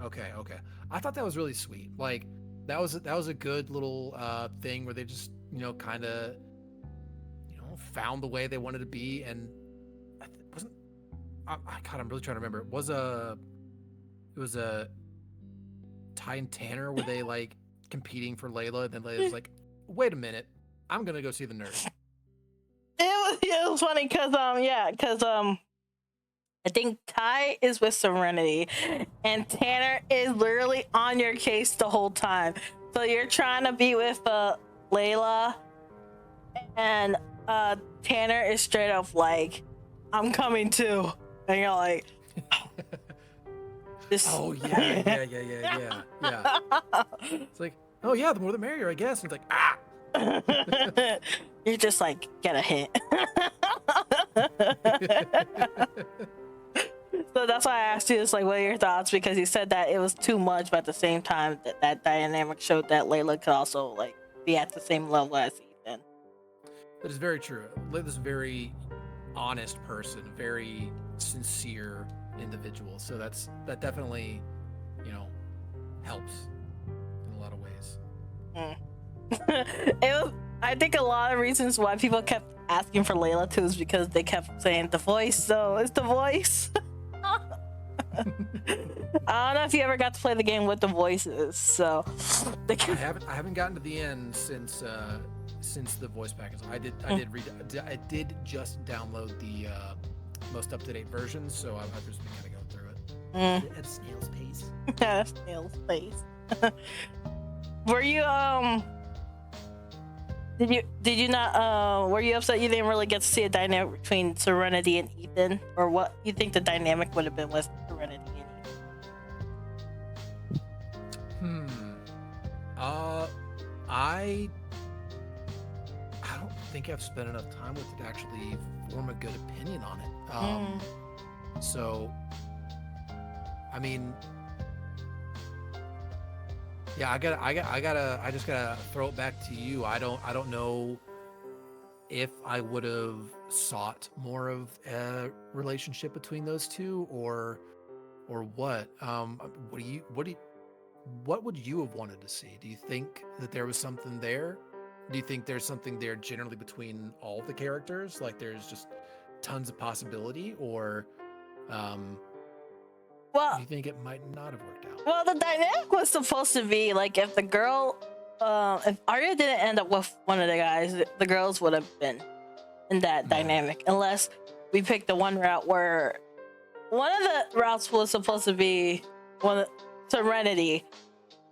I thought that was really sweet. Like that was a good little thing where they just kind of found the way they wanted to be, and I'm really trying to remember. It was a Ty and Tanner were they like competing for Layla, and then Layla's like, wait a minute, I'm gonna go see the nurse. It was funny because I think Ty is with Serenity, and Tanner is literally on your case the whole time. So you're trying to be with Layla, and Tanner is straight up like, I'm coming too. And you're like, this. Oh yeah. It's like, oh yeah, the more the merrier, I guess. And it's like, ah. You're just like, get a hint. So that's why I asked you, it's like, what are your thoughts? Because you said that it was too much, but at the same time, that dynamic showed that Layla could also like be at the same level as Ethan. That is very true. Layla's a very honest person, very sincere individual. So that definitely, helps in a lot of ways. I think a lot of reasons why people kept asking for Layla too is because they kept saying the voice. So it's the voice. I don't know if you ever got to play the game with the voices. So I haven't gotten to the end since the voice package. I did just download the most up-to-date version, so I've just been kind of going through it at a snail's pace. Yeah, snail's pace. Were you Did you not were you upset you didn't really get to see a dynamic between Serenity and Ethan, or what you think the dynamic would have been with Serenity and Ethan? I don't think I've spent enough time with it to actually form a good opinion on it. So I mean, yeah, I just gotta throw it back to you. I don't know if I would have sought more of a relationship between those two, or what. What would you have wanted to see? Do you think that there was something there? Do you think there's something there generally between all the characters? Like there's just tons of possibility, or well, do you think it might not have worked out? Well, the dynamic was supposed to be like if the girl, if Arya didn't end up with one of the guys, the girls would have been in that dynamic. Unless we picked the one route where one of the routes was supposed to be Serenity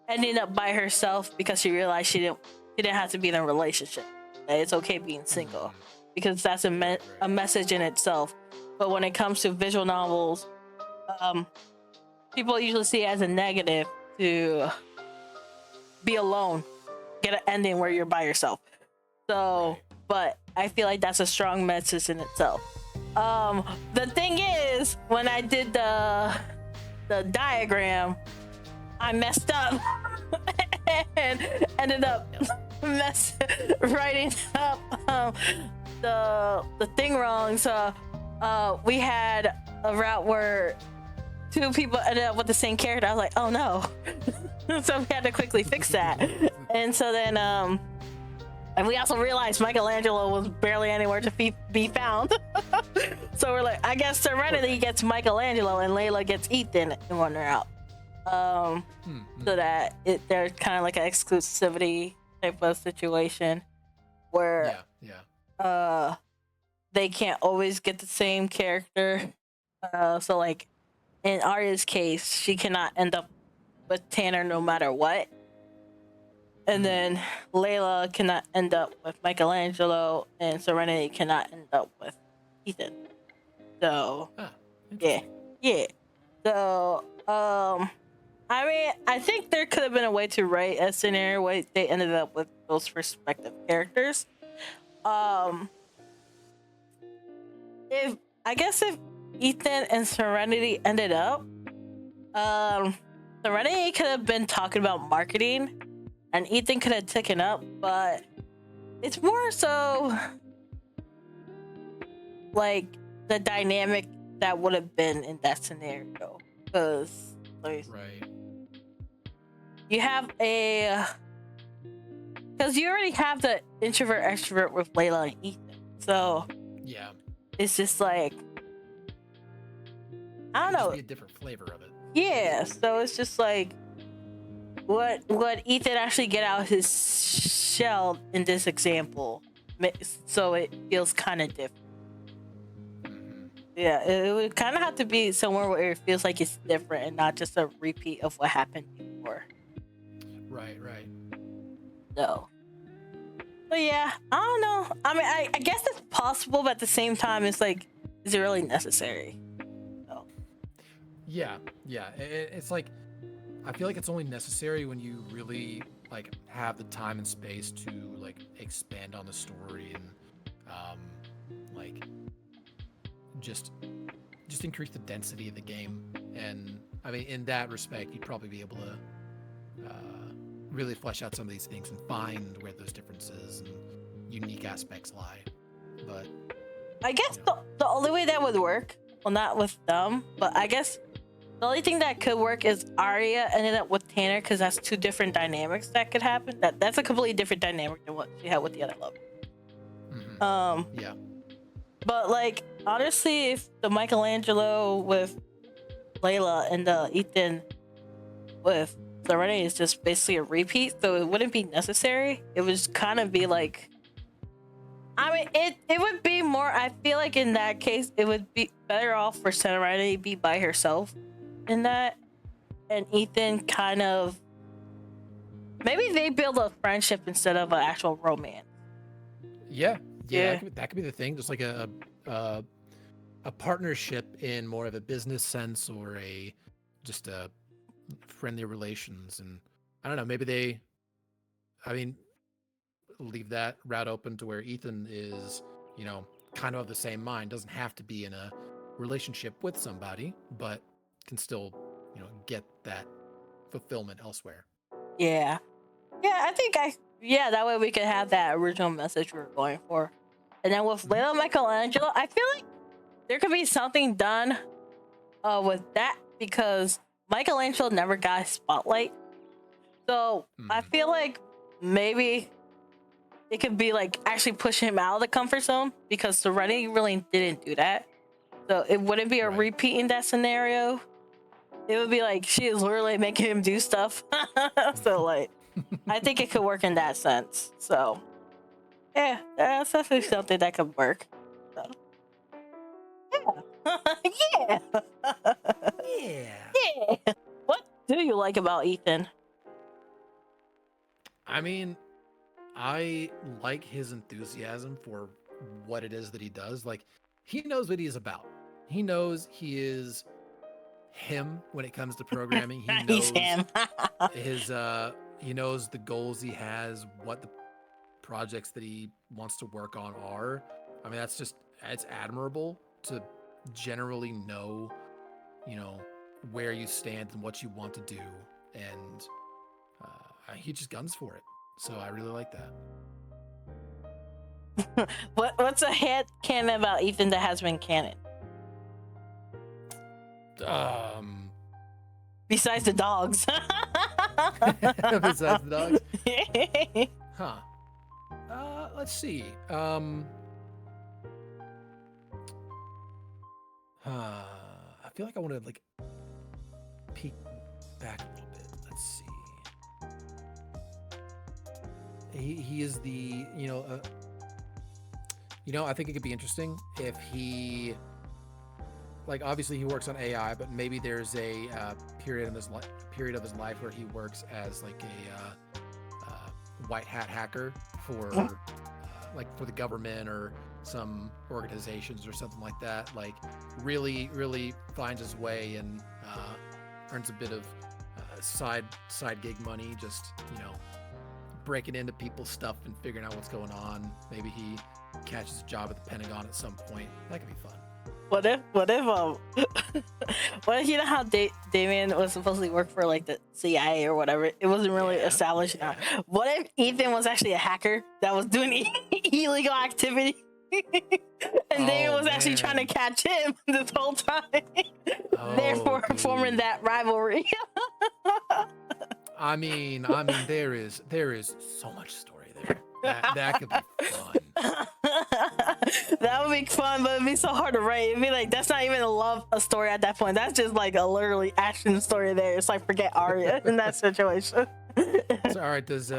ending up by herself because she realized she didn't have to be in a relationship. That it's okay being single, because that's a message in itself. But when it comes to visual novels, people usually see it as a negative to be alone, get an ending where you're by yourself. So, but I feel like that's a strong message in itself. The thing is, when I did the diagram, I messed up and ended up writing up the thing wrong. So we had a route where two people ended up with the same character. I was like, oh no. So we had to quickly fix that. And so then and we also realized Michelangelo was barely anywhere to be found. So we're like, I guess Serenity gets Michelangelo and Layla gets Ethan in one route. So that they're kind of like an exclusivity type of situation where they can't always get the same character. So like in Arya's case, she cannot end up with Tanner no matter what. And then Layla cannot end up with Michelangelo, and Serenity cannot end up with Ethan. So yeah. So I mean, I think there could have been a way to write a scenario where they ended up with those respective characters. If Ethan and Serenity ended up, Serenity could have been talking about marketing, and Ethan could have taken up, but it's more so like the dynamic that would have been in that scenario, because like, you have because you already have the introvert extrovert with Layla and Ethan, so it's just like, I don't know, be a different flavor of it. Yeah, so it's just like, what would Ethan actually get out of his shell in this example, so it feels kind of different. Yeah, it would kind of have to be somewhere where it feels like it's different and not just a repeat of what happened before. Right. So, but yeah, I don't know. I mean, I guess it's possible, but at the same time, it's like, is it really necessary? So, Yeah, yeah. It's like I feel like it's only necessary when you really like have the time and space to like expand on the story and like just increase the density of the game. And I mean, in that respect, you'd probably be able to really flesh out some of these things and find where those differences and unique aspects lie. But I guess the only way that would work, well, not with them, but I guess the only thing that could work is Arya ended up with Tanner, because that's two different dynamics that could happen. That's a completely different dynamic than what she had with the other love. Yeah. But like honestly, if the Michelangelo with Layla and the Ethan with Serenity is just basically a repeat, so it wouldn't be necessary. It would kind of be like, I mean, it would be more. I feel like in that case, it would be better off for Serenity to be by herself in that, and Ethan kind of maybe they build a friendship instead of an actual romance. Yeah. That could be the thing. Just like a partnership in more of a business sense, or just a friendly relations. And I don't know, maybe leave that route open to where Ethan is, kind of the same mind. Doesn't have to be in a relationship with somebody, but can still, get that fulfillment elsewhere. Yeah, I think that way we could have that original message we were going for. And then with Layla Michelangelo, I feel like there could be something done with that, because Michelangelo never got a spotlight. So I feel like maybe it could be like actually pushing him out of the comfort zone, because Serenity really didn't do that. So it wouldn't be a repeat in that scenario. It would be like she is literally making him do stuff. So like, I think it could work in that sense. So yeah, that's definitely something that could work. So, yeah. Yeah. What do you like about Ethan? I mean, I like his enthusiasm for what it is that he does. Like, he knows what he's about. He knows he is him when it comes to programming. He knows He's him. he knows the goals he has, what the projects that he wants to work on are. I mean, it's admirable to generally know, where you stand and what you want to do, and he just guns for it. So I really like that. What's a head canon about Ethan that has been canon? Besides the dogs. Besides the dogs? Huh. Let's see. I feel like I want to like peek back a little bit. Let's see. He is the, I think it could be interesting if he, like, obviously he works on AI, but maybe there's a period of his life where he works as like a white hat hacker for for the government or some organizations or something like that. Like, really finds his way and earns a bit of side gig money, just breaking into people's stuff and figuring out what's going on. Maybe he catches a job at the Pentagon at some point. That could be fun. What if you know how Damien was supposed to work for like the CIA or whatever? It wasn't really established now. What if Ethan was actually a hacker that was doing illegal activity? And Damien was actually trying to catch him this whole time. Therefore forming that rivalry. I mean, there is so much story there. That could be fun. That would be fun, but it'd be so hard to write. It'd be like, that's not even a story at that point. That's just like a literally action story there. It's like, forget Arya in that situation. So, all right, does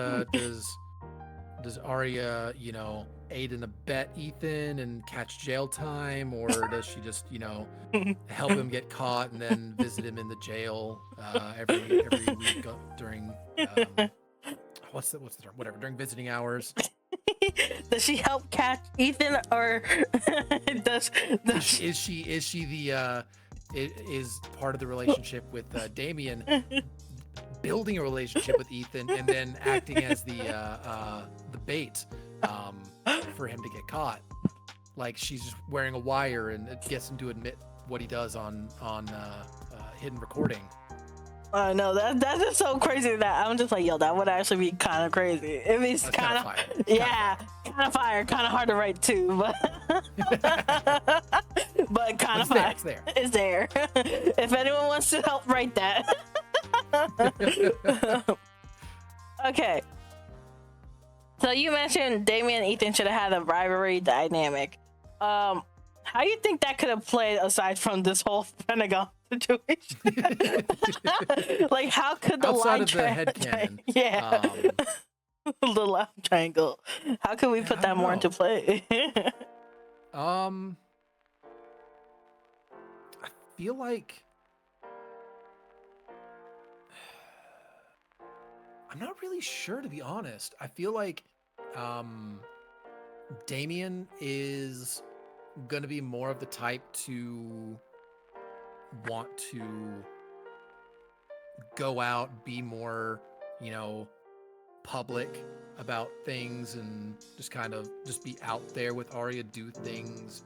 Arya, aid and abet Ethan and catch jail time, or does she just, help him get caught and then visit him in the jail every week during what's the term? Whatever, during visiting hours. Does she help catch Ethan, or does Is she the is part of the relationship with Damien, building a relationship with Ethan, and then acting as the bait for him to get caught? Like she's just wearing a wire and it gets him to admit what he does on hidden recording. No, that's just so crazy that I'm just like, yo, that would actually be kind of crazy. It means kind of, yeah, kind of fire, kind of hard to write too, but but kind of fire. It's there. If anyone wants to help write that. Okay. So you mentioned Damien and Ethan should have had a rivalry dynamic. How do you think that could have played aside from this whole Pentagon situation? Like, how could the line headcanon? Yeah, the love triangle. How can we put that more into play? I feel like I'm not really sure, to be honest. I feel like Damien is gonna be more of the type to want to go out, be more, public about things, and just be out there with Arya, do things,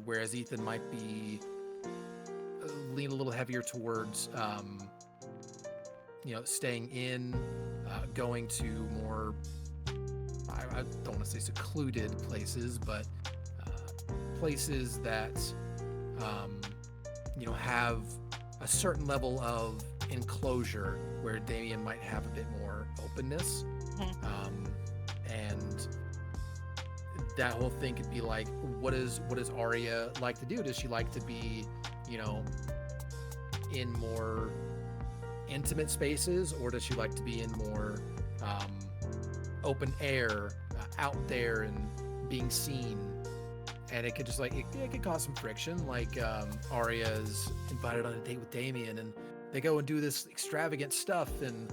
whereas Ethan might be lean a little heavier towards staying in, going to more, I don't want to say secluded places, but places that have a certain level of enclosure, where Damien might have a bit more openness. And that whole thing could be like, what does Arya like to do? Does she like to be in more intimate spaces, or does she like to be in more open air, out there and being seen? And it could just it could cause some friction. Like Arya's invited on a date with Damien, and they go and do this extravagant stuff, and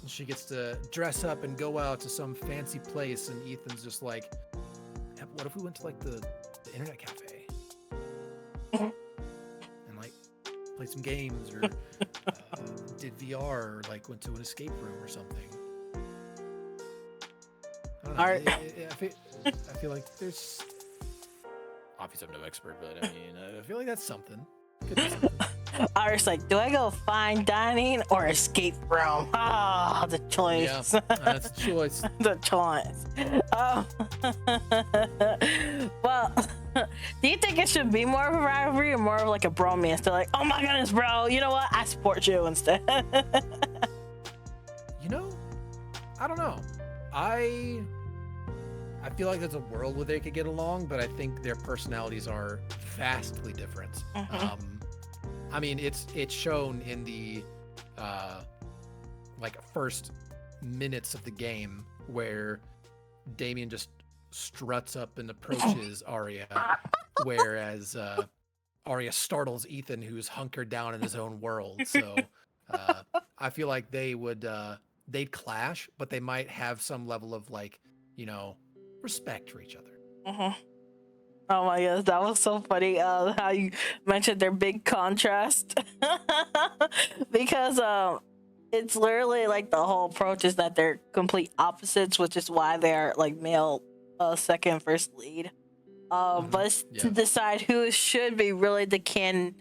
she gets to dress up and go out to some fancy place, and Ethan's just like, what if we went to the internet cafe and played some games, or did VR, or went to an escape room or something? I don't know. I feel like there's, obviously I'm no expert, but I feel like that's something. Could be something. I was like, do I go fine dining or escape room? Ah, the choice. Yeah, that's the choice. The choice. Well, do you think it should be more of a rivalry or more of a bromance? They're like, oh my goodness, bro, you know what? I support you instead. I don't know. I feel like there's a world where they could get along, but I think their personalities are vastly different. It's shown in the first minutes of the game, where Damien just struts up and approaches Arya, whereas Arya startles Ethan, who's hunkered down in his own world. So I feel like they'd clash, but they might have some level of respect for each other. Oh my gosh, that was so funny how you mentioned their big contrast. Because it's literally the whole approach is that they're complete opposites, which is why they're male second first lead. But it's to decide who should be really the canon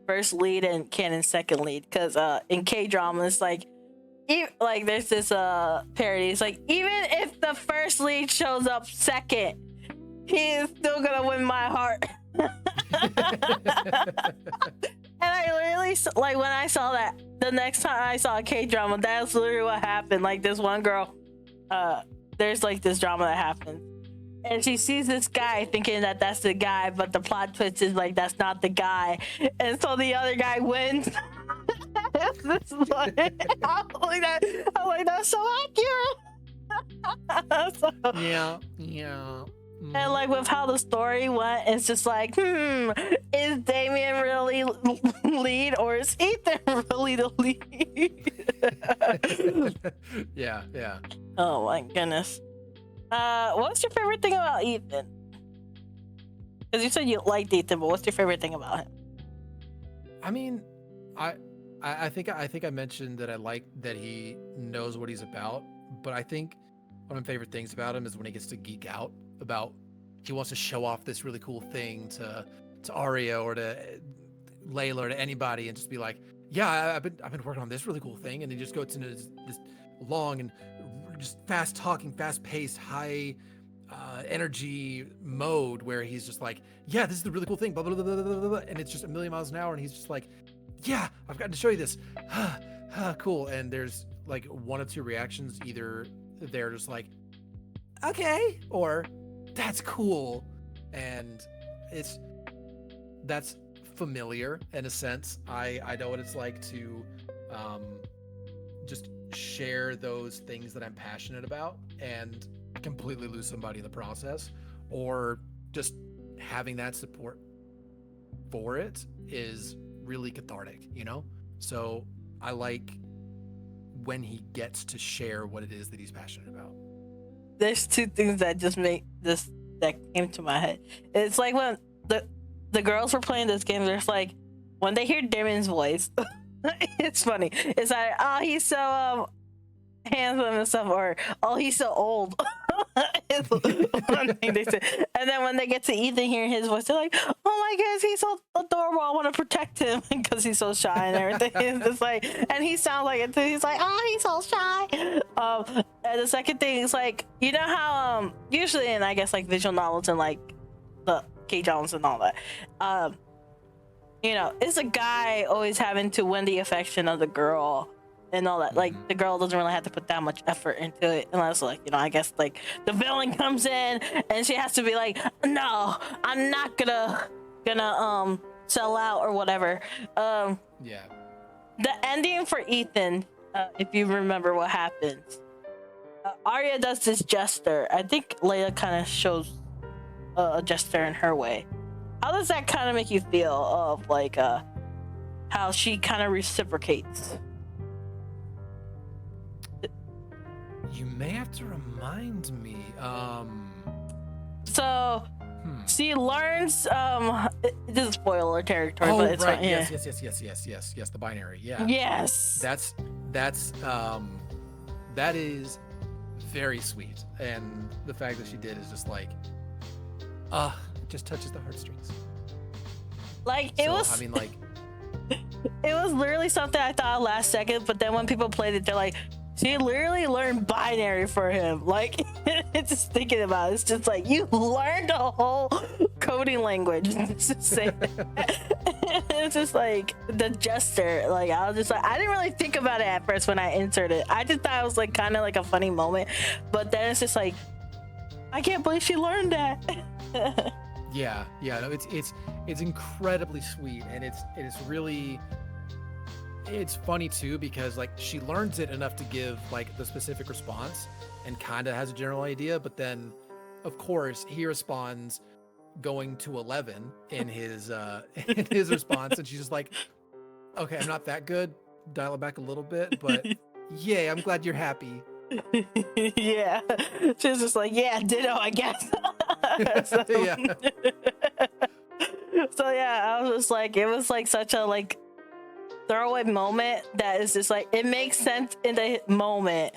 first lead and canon second lead, because in K-dramas there's this parody. It's even if the first lead shows up second, he is still gonna win my heart. And I literally, when I saw that, the next time I saw a K-drama, that's literally what happened. This one girl, there's this drama that happens, and she sees this guy thinking that that's the guy, but the plot twist is that's not the guy, and so the other guy wins. This is I'm like, that's so accurate. Yeah. And with how the story went, it's just is Damien really lead, or is Ethan really the lead? Yeah, yeah. Oh my goodness. What's your favorite thing about Ethan? Because you said you liked Ethan, but what's your favorite thing about him? I mean, I think I mentioned that I like that he knows what he's about, but I think one of my favorite things about him is when he gets to geek out about he wants to show off this really cool thing to Aria or to Layla or to anybody and just be like, yeah, I've been working on this really cool thing, and he just goes into this long and just fast talking, fast paced, high energy mode where he's just like, yeah, this is the really cool thing, blah, blah, blah, blah, blah, blah, and it's just a million miles an hour, and he's just like, yeah, I've got to show you this. Cool. And there's like one of two reactions. Either they're just like, okay, or that's cool. And that's familiar in a sense. I know what it's like to just share those things that I'm passionate about and completely lose somebody in the process, or just having that support for it is really cathartic, you know? So I like when he gets to share what it is that he's passionate about. There's two things that just make this that came to my head. It's like when the girls were playing this game, there's like when they hear Damon's voice, it's funny. It's like, oh, he's so handsome and stuff, or oh, he's so old. It's one thing they say. And then when they get to Ethan hearing his voice, they're like, oh my goodness, he's so adorable, I want to protect him because he's so shy and everything. It's just like, and he sounds like it too. He's like, oh, he's so shy. And the second thing is like, you know how usually in I guess like visual novels and like the K-dramas and all that, you know, it's a guy always having to win the affection of the girl and all that. Like the girl doesn't really have to put that much effort into it unless, like, you know, I guess like the villain comes in and she has to be like, no, I'm not gonna sell out or whatever. Yeah. The ending for Ethan, if you remember what happens, Arya does this gesture. I think Layla kind of shows a gesture in her way. How does that kind of make you feel of like how she kind of reciprocates? You may have to remind me. So she learns this is spoiler territory, oh, but it's right. fine. Yeah. Yes, the binary. Yeah. Yes. That's that is very sweet. And the fact that she did is just like it just touches the heartstrings. Like it was, I mean, like it was literally something I thought last second, but then when people played it, they're like, she literally learned binary for him. Like, it's just thinking about it. It's just like, you learned a whole coding language. It's just say it's just like the gesture. Like, I was just like, I didn't really think about it at first when I inserted it. I just thought it was like kind of like a funny moment. But then it's just like, I can't believe she learned that. Yeah, no, it's incredibly sweet, and it's really, it's funny too, because like she learns it enough to give like the specific response and kind of has a general idea, but then of course he responds going to 11 in his in his response, and she's just like, okay, I'm not that good, dial it back a little bit, but yay, I'm glad you're happy. Yeah, she's just like, yeah, ditto, I guess. So, Yeah. So yeah, I was just like, it was like such a like throwaway moment that is just like, it makes sense in the moment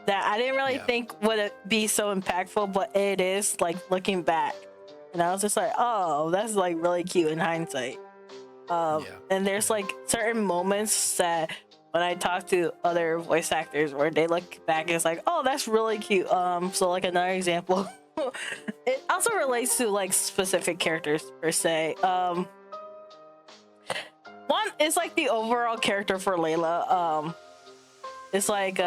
that I didn't really think would it be so impactful, but it is, like, looking back. And I was just like, oh, that's like really cute in hindsight. And there's like certain moments that when I talk to other voice actors where they look back and it's like, oh, that's really cute. So like another example, it also relates to like specific characters per se. One is like the overall character for Layla. It's like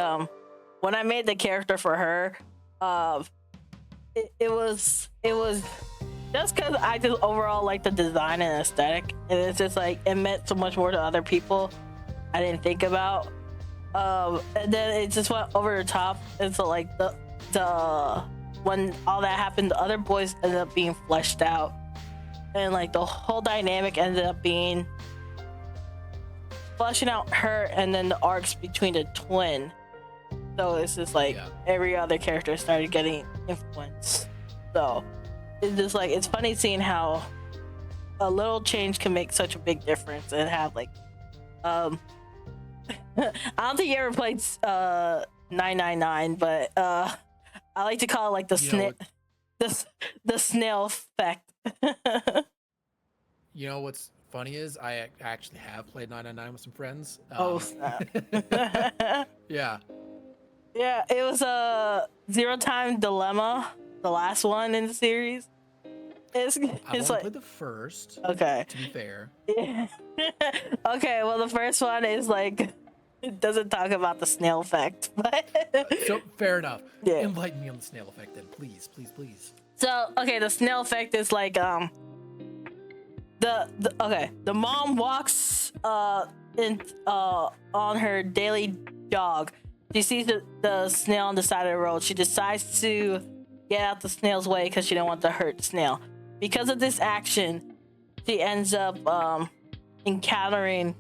when I made the character for her, it was just because I just overall like the design and aesthetic, and it's just like it meant so much more to other people I didn't think about. And then it just went over the top, and so like the when all that happened, the other boys ended up being fleshed out, and like the whole dynamic ended up being fleshing out her and then the arcs between the twin. So it's just like every other character started getting influence. So it's just like it's funny seeing how a little change can make such a big difference and have like I don't think you ever played 999, but I like to call it like the snail effect. You know what's funny is I actually have played 999 with some friends. Oh snap. Yeah. Yeah, it was a Zero Time Dilemma, the last one in the series. It's I've like played the first. Okay. To be fair. Yeah. Okay, well the first one is like it doesn't talk about the snail effect, but so fair enough. Yeah. Enlighten me on the snail effect then, please, please, please. So okay, the snail effect is like the mom walks on her daily jog. She sees the snail on the side of the road. She decides to get out the snail's way because she don't want to hurt the snail. Because of this action, she ends up encountering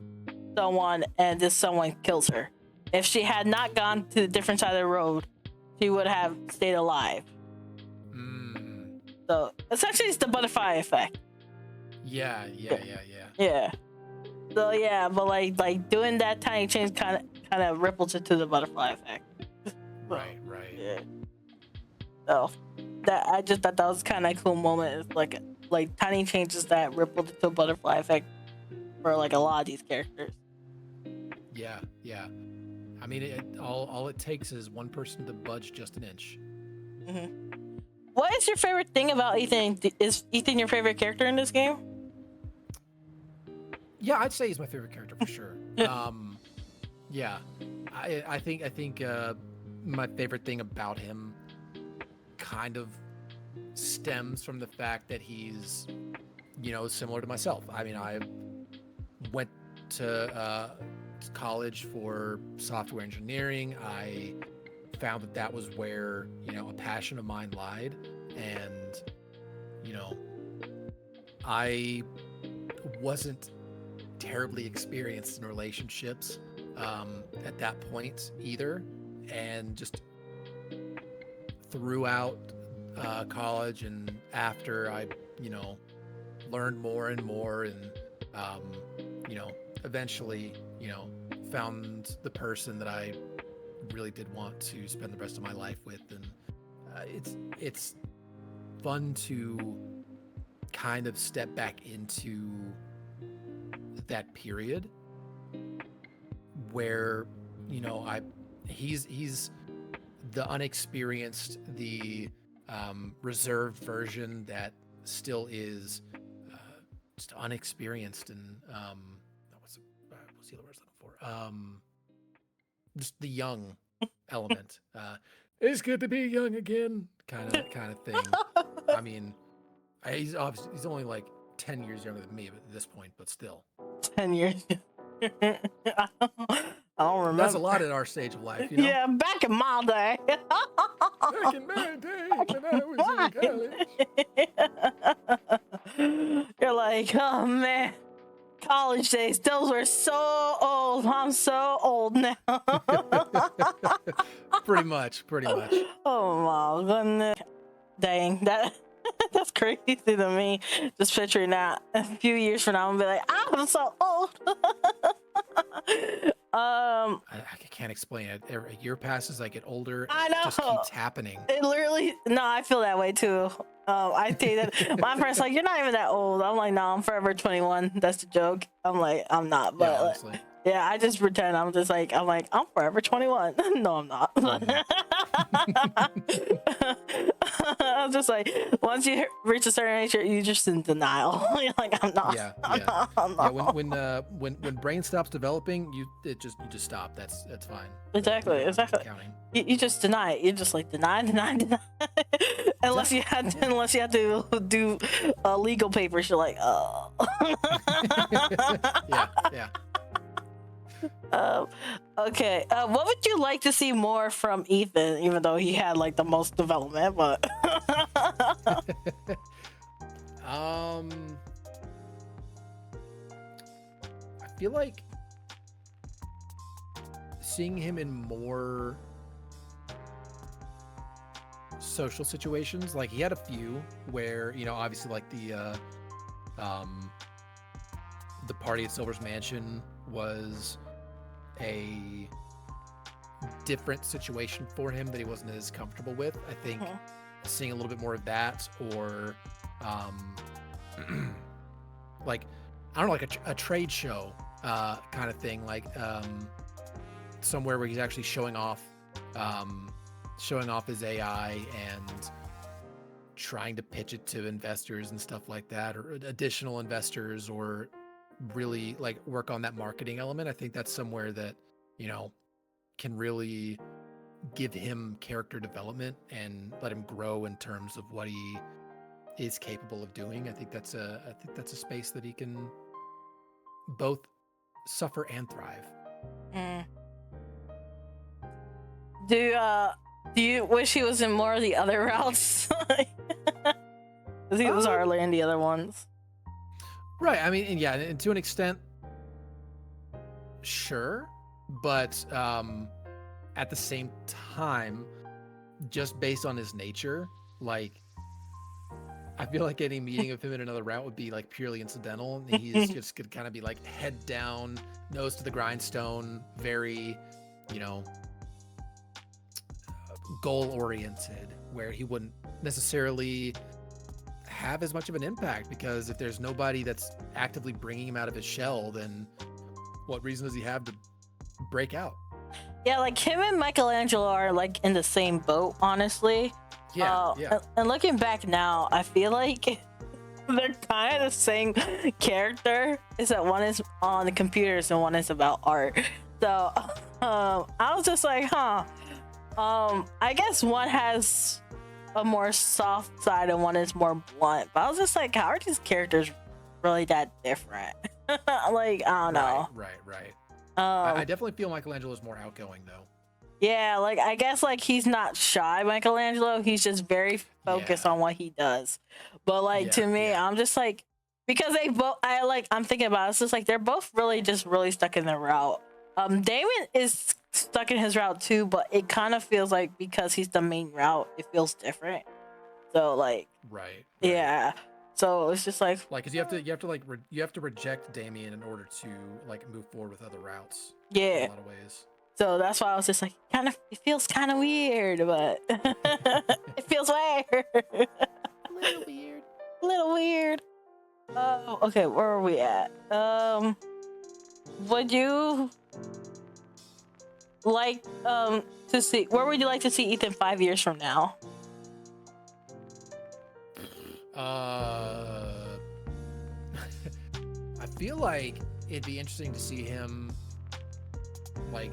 someone, and this someone kills her. If she had not gone to the different side of the road, she would have stayed alive. So essentially, it's the butterfly effect. Yeah. Yeah. So yeah, but like doing that tiny change kind of ripples into the butterfly effect. Right. Yeah. So that I just thought that was kind of a cool moment. It's like tiny changes that rippled into a butterfly effect for like a lot of these characters. Yeah. I mean, all it takes is one person to budge just an inch. Mm-hmm. What is your favorite thing about Ethan? Is Ethan your favorite character in this game? Yeah, I'd say he's my favorite character for sure. Yeah, I think my favorite thing about him kind of stems from the fact that he's, similar to myself. I mean, I went to college for software engineering. I found that was where, a passion of mine lied. And, I wasn't terribly experienced in relationships at that point either. And just throughout college and after I, learned more and more and, eventually, found the person that I really did want to spend the rest of my life with. And it's fun to kind of step back into that period where, he's the unexperienced, the reserved version that still is just unexperienced and what's the other word I'm looking for? Just the young element. It's good to be young again, kind of thing. I mean, he's only like 10 years younger than me at this point, but still. 10 years. I don't remember. That's a lot at our stage of life, Yeah, back in my day. Back in my day when I was in college. You're like, oh man, college days, those were so old. I'm so old now. Pretty much. Oh my goodness. Dang, that's crazy to me. Just picturing that a few years from now, I'm gonna be like, I'm so old. I can't explain it. Every year passes, I get older. I know. It just keeps happening. It literally, no, I feel that way too. I say that. My friend's like, you're not even that old. I'm like, no, I'm forever 21. That's the joke. I'm like, I'm not. But yeah, honestly. Yeah, I just pretend. I'm forever 21. No, I'm not. I'm just like, once you reach a certain age, you're just in denial. You're like, I'm not. Yeah. I'm not. Yeah, when brain stops developing, you just stop. That's fine. Exactly. Counting. You just deny it. You just like deny. unless you had to do legal papers, you're like, oh. Yeah. Okay. What would you like to see more from Ethan, even though he had like the most development? But I feel like seeing him in more social situations. Like he had a few where, you know, obviously like the party at Silver's Mansion was a different situation for him that he wasn't as comfortable with. I think seeing a little bit more of that, or like, I don't know, like a trade show kind of thing, like somewhere where he's actually showing off his AI and trying to pitch it to investors and stuff like that, or additional investors, or really like work on that marketing element. I think that's somewhere that, you know, can really give him character development and let him grow in terms of what he is capable of doing. I think that's a space that he can both suffer and thrive. Do you wish he was in more of the other routes? Because he was hardly in the other ones. Right. I mean, and yeah, and to an extent, sure. But at the same time, just based on his nature, like, I feel like any meeting of him in another route would be like purely incidental. He's just gonna kind of be like head down, nose to the grindstone, very, you know, goal oriented, where he wouldn't necessarily have as much of an impact, because if there's nobody that's actively bringing him out of his shell, then what reason does he have to break out? Yeah, like him and Michelangelo are like in the same boat, honestly. Yeah. And looking back now, I feel like they're kind of the same character. Is that one is on the computers and one is about art. So I was just like, I guess one has a more soft side and one is more blunt. But I was just like, how are these characters really that different? Like, I don't know. Right. I definitely feel Michelangelo is more outgoing, though. Yeah, like, I guess, like, he's not shy, Michelangelo. He's just very focused on what he does. But, like, to me, I'm just like, because they both, I'm thinking about it, it's just like, they're both really stuck in their route. Damon is stuck in his route, too, but it kind of feels like, because he's the main route, it feels different. So, like, right. Yeah. So it's just like, because you have to reject Damien in order to like move forward with other routes. Yeah. In a lot of ways. So that's why I was just like, it feels kind of weird, but it feels weird. A little weird. Oh, okay. Where are we at? Would you like to see? Where would you like to see Ethan 5 years from now? I feel like it'd be interesting to see him like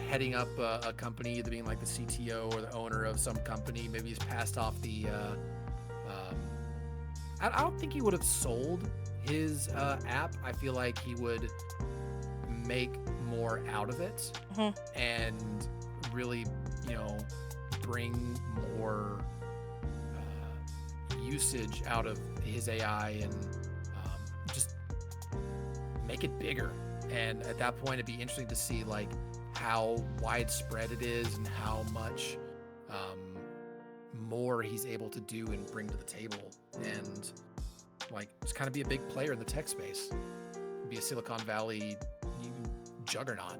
heading up a company, either being like the CTO or the owner of some company. Maybe he's passed off the I don't think he would have sold his app. I feel like he would make more out of it and really, you know, bring more usage out of his AI and just make it bigger. And at that point, it'd be interesting to see like how widespread it is and how much more he's able to do and bring to the table, and like just kind of be a big player in the tech space, be a Silicon Valley juggernaut.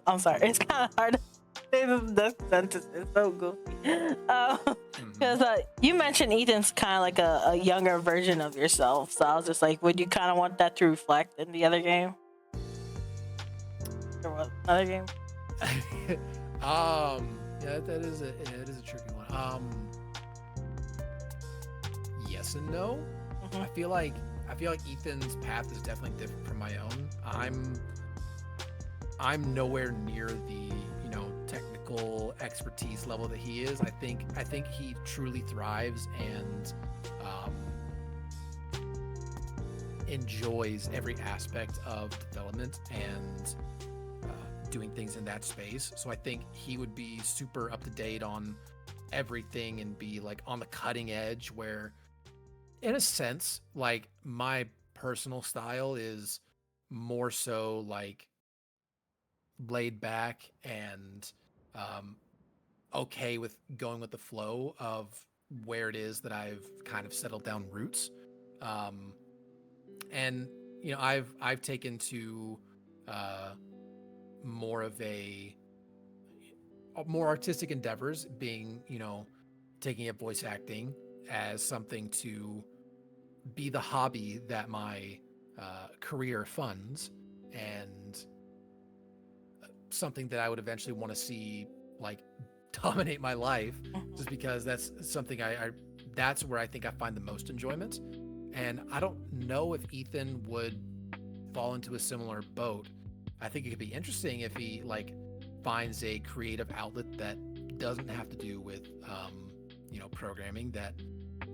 I'm sorry, it's kind of hard to say this sentence. It's so goofy. Because you mentioned Ethan's kind of like a younger version of yourself, so I was just like, would you kind of want that to reflect in the other game? Or what other game? Yeah, it is a tricky one. Yes and no. I feel like Ethan's path is definitely different from my own. I'm nowhere near the, you know, technical expertise level that he is. I think he truly thrives and enjoys every aspect of development and doing things in that space. So I think he would be super up to date on everything and be like on the cutting edge, where In a sense, like my personal style is more so like laid back and okay with going with the flow of where it is that I've kind of settled down roots. Um, and I've taken to uh, more of a more artistic endeavors, being taking up voice acting as something to be the hobby that my career funds, and something that I would eventually want to see like dominate my life, just because that's something that's where I think I find the most enjoyment. And I don't know if Ethan would fall into a similar boat. I think it could be interesting if he like finds a creative outlet that doesn't have to do with programming, that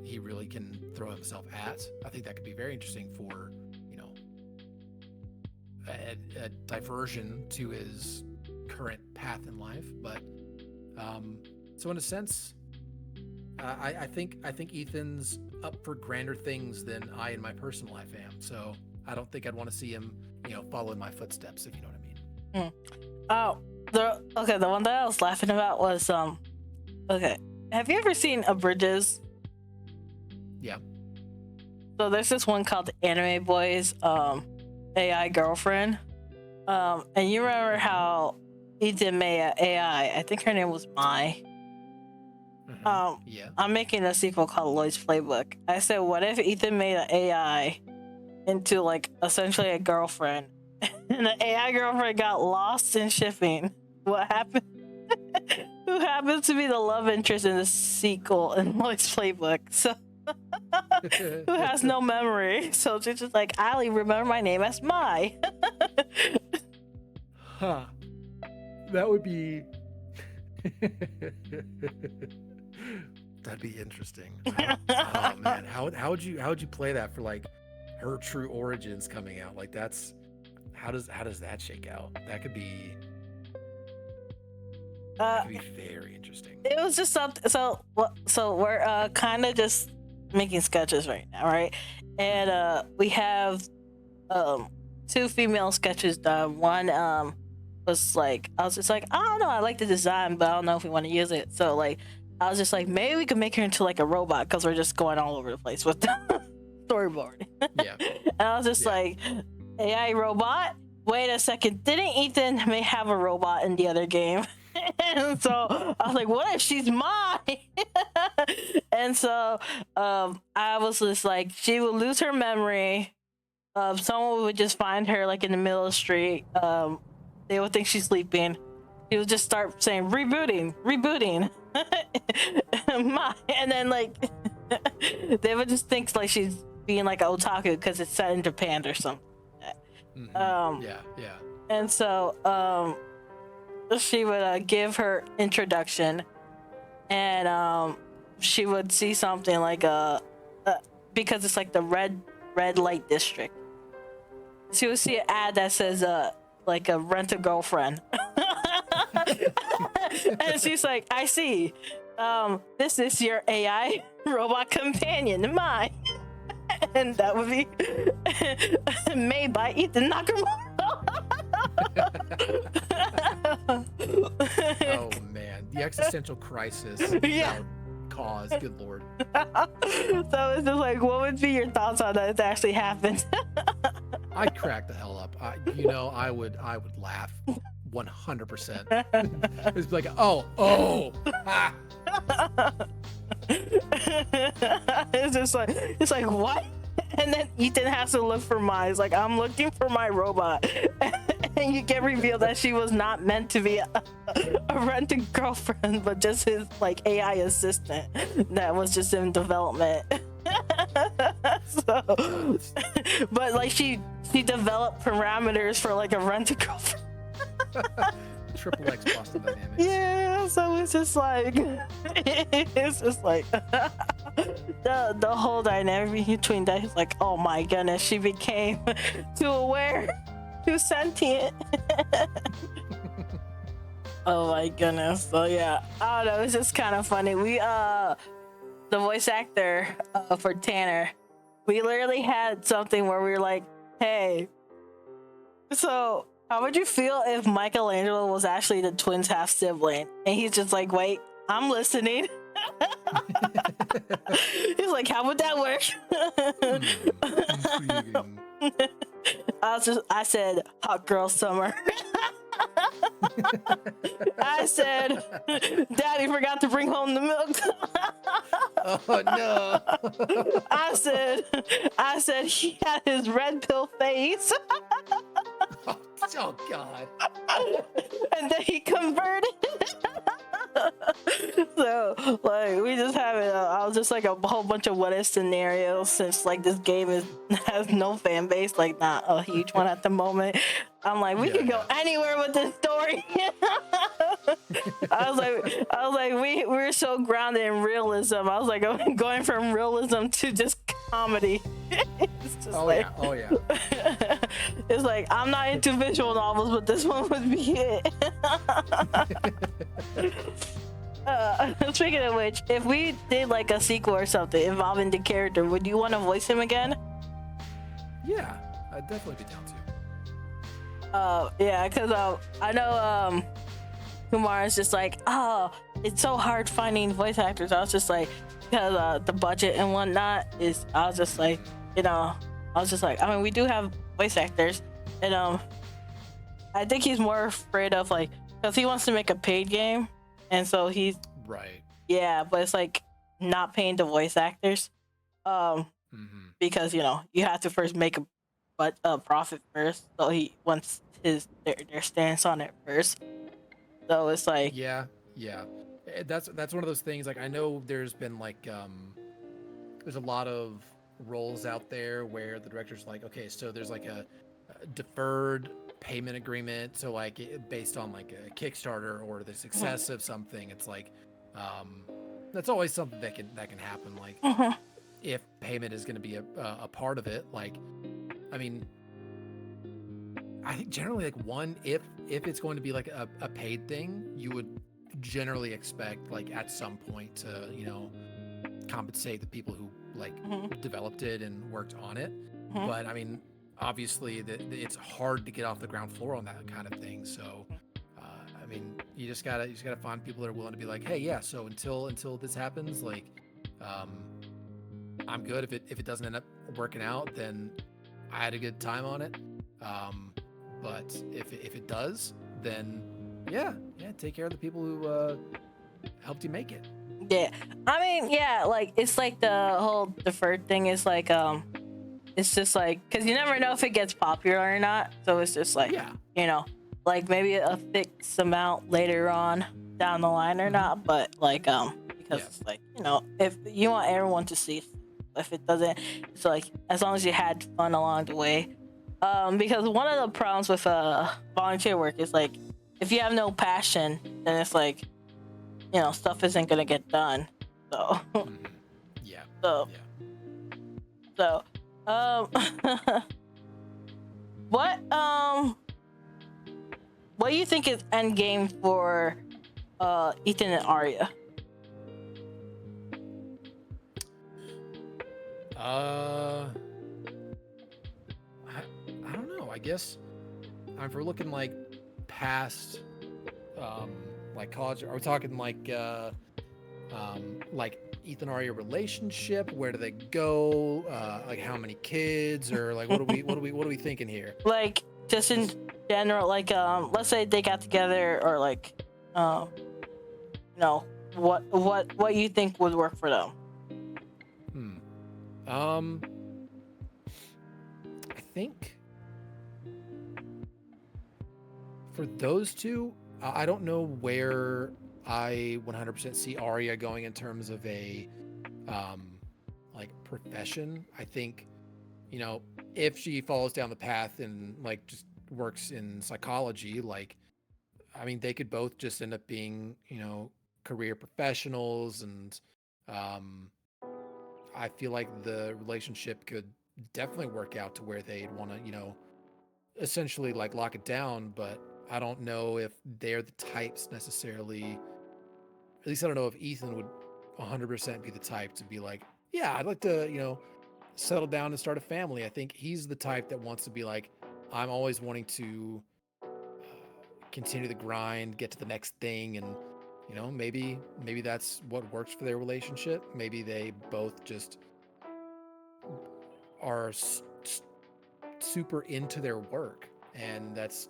he really can throw himself at. I think that could be very interesting for a diversion to his current path in life. But so in a sense, I think Ethan's up for grander things than I in my personal life am. So I don't think I'd want to see him follow in my footsteps, if you know what I mean. Oh, the one that I was laughing about was okay. Have you ever seen A Bridges? Yeah. So there's this one called Anime Boy's AI girlfriend. And you remember how Ethan made an AI? I think her name was Mai. Yeah. I'm making a sequel called Lloyd's Playbook. I said, what if Ethan made an AI into like essentially a girlfriend, and the AI girlfriend got lost in shipping? What happened? Who happens to be the love interest in the sequel in Lloyd's Playbook? So who has no memory? So she's just like, I only remember my name as Mai. Huh. That would be. That'd be interesting. Oh man, how would you play that for like her true origins coming out? Like that's how does that shake out? That could be very interesting. It was just something. So we're kind of just making sketches right now, right? And we have 2 female sketches done. One was like, I was just like, I don't know, I like the design, but I don't know if we want to use it. So like, I was just like, maybe we could make her into like a robot, because we're just going all over the place with the storyboard. Yeah. And I was just like, AI robot? Wait a second, didn't Ethan may have a robot in the other game? And so I was like, what if she's mine? And so I was just like, she would lose her memory. Someone would just find her like in the middle of the street. They would think she's sleeping. He would just start saying rebooting. And then like they would just think like she's being like an otaku because it's set in Japan or something. Yeah. And so she would give her introduction, and she would see something like because it's like the red light district. She would see an ad that says like a rent a girlfriend. And she's like, I see. This is your AI robot companion, Mai. And that would be made by Ethan Nakamura. Oh man, the existential crisis that would cause. Good lord. So it's just like, what would be your thoughts on that if it actually happened? I'd crack the hell up. I would laugh 100%. It's like, oh. Ah. It's like what? And then Ethan has to look for Mai. He's like, I'm looking for my robot. And you get revealed that she was not meant to be a rented girlfriend, but just his like AI assistant that was just in development. So, but like she developed parameters for like a rented girlfriend. Triple X Boston Dynamics. Yeah, so it's just like the whole dynamic between that is like, oh my goodness, she became too aware, too sentient. Oh my goodness. So yeah, I don't know, it's just kind of funny. the voice actor for Tanner, we literally had something where we were like, hey, so how would you feel if Michelangelo was actually the twins' half sibling? And he's just like, wait, I'm listening. He's like, how would that work? Intriguing. I said, hot girl summer. I said, Daddy forgot to bring home the milk. Oh no. I said he had his red pill face. Oh God. And then he converted. So like we just have it. I was just like a whole bunch of what if scenarios since like this game has no fan base, like not a huge one at the moment. I'm like we could go anywhere with this story. I was like we're so grounded in realism. I was like I'm going from realism to just comedy. It's just Oh yeah. It's like I'm not into visual novels, but this one would be it. Speaking of which, if we did like a sequel or something involving the character, would you want to voice him again? Yeah, I'd definitely be down to. Yeah, because I know Kumar is just like, oh, it's so hard finding voice actors. I was just like, because the budget and whatnot is, I was just like, I mean, we do have voice actors, and I think he's more afraid of like, because he wants to make a paid game, and so he's right. Yeah, but it's like not paying the voice actors, because you have to first make a profit first. So he wants their stance on it first. So it's like yeah. That's one of those things. Like I know there's been like there's a lot of roles out there where the director's like, okay, so there's like a deferred payment agreement, so like based on like a Kickstarter or the success of something, it's like that's always something that can happen, like if payment is going to be a part of it. Like I mean, I think generally like if it's going to be like a paid thing, you would generally expect like at some point to compensate the people who like developed it and worked on it. But I mean, obviously it's hard to get off the ground floor on that kind of thing. So I mean, you just gotta find people that are willing to be like, hey, yeah, so until this happens, like I'm good. If it doesn't end up working out, then I had a good time on it. But if it does, then yeah, take care of the people who helped you make it. Yeah, I mean, yeah, like it's like the whole deferred thing is like it's just like because you never know if it gets popular or not. So it's just like like maybe a fixed amount later on down the line or not. But like because it's like if you want everyone to see, if it doesn't, it's like as long as you had fun along the way. Because one of the problems with volunteer work is like if you have no passion, then it's like stuff isn't gonna get done. So yeah. So what do you think is end game for Ethan and Arya? I don't know. I guess if we're looking like past like college, are we talking like Ethan Arya relationship? Where do they go? Like how many kids, or like what are we thinking here? Like just in general, like let's say they got together, or like what you think would work for them? I think for those two, I don't know where I 100% see Arya going in terms of a like profession. I think if she follows down the path and like just works in psychology, like I mean they could both just end up being career professionals, and I feel like the relationship could definitely work out to where they'd want to essentially like lock it down. But I don't know if they're the types necessarily. At least I don't know if Ethan would 100% be the type to be like, yeah, I'd like to, settle down and start a family. I think he's the type that wants to be like, I'm always wanting to continue the grind, get to the next thing, and maybe that's what works for their relationship. Maybe they both just are super into their work, and that's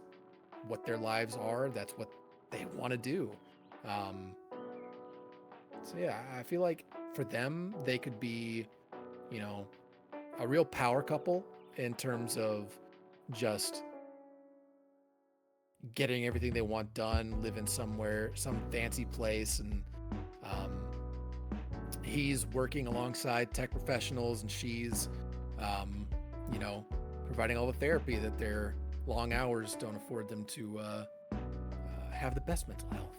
what their lives are. That's what they want to do. So yeah, I feel like for them, they could be, a real power couple in terms of just getting everything they want done, living somewhere, some fancy place, and he's working alongside tech professionals, and she's, providing all the therapy that their long hours don't afford them to have the best mental health.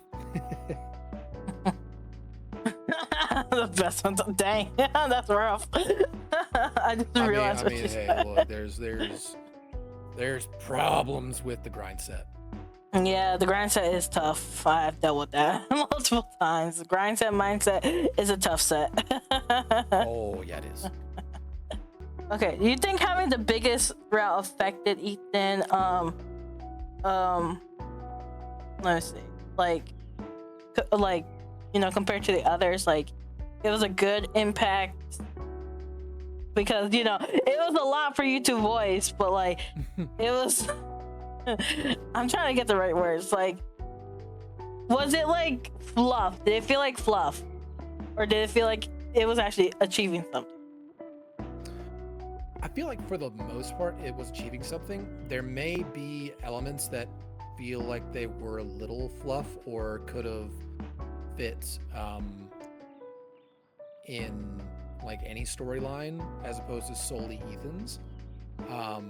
The best one. Dang, that's rough. I just realized what you said. Look, there's problems with the grind set. Yeah, the grind set is tough. I've dealt with that multiple times. The grind set mindset is a tough set. Oh yeah, it is. Okay, do you think having the biggest route affected Ethan? Let me see. Like, compared to the others, like, it was a good impact because it was a lot for you to voice, but like, it was. I'm trying to get the right words. Like, was it like fluff? Did it feel like fluff, or did it feel like it was actually achieving something? I feel like for the most part, it was achieving something. There may be elements that feel like they were a little fluff or could have fit in like any storyline as opposed to solely Ethan's. I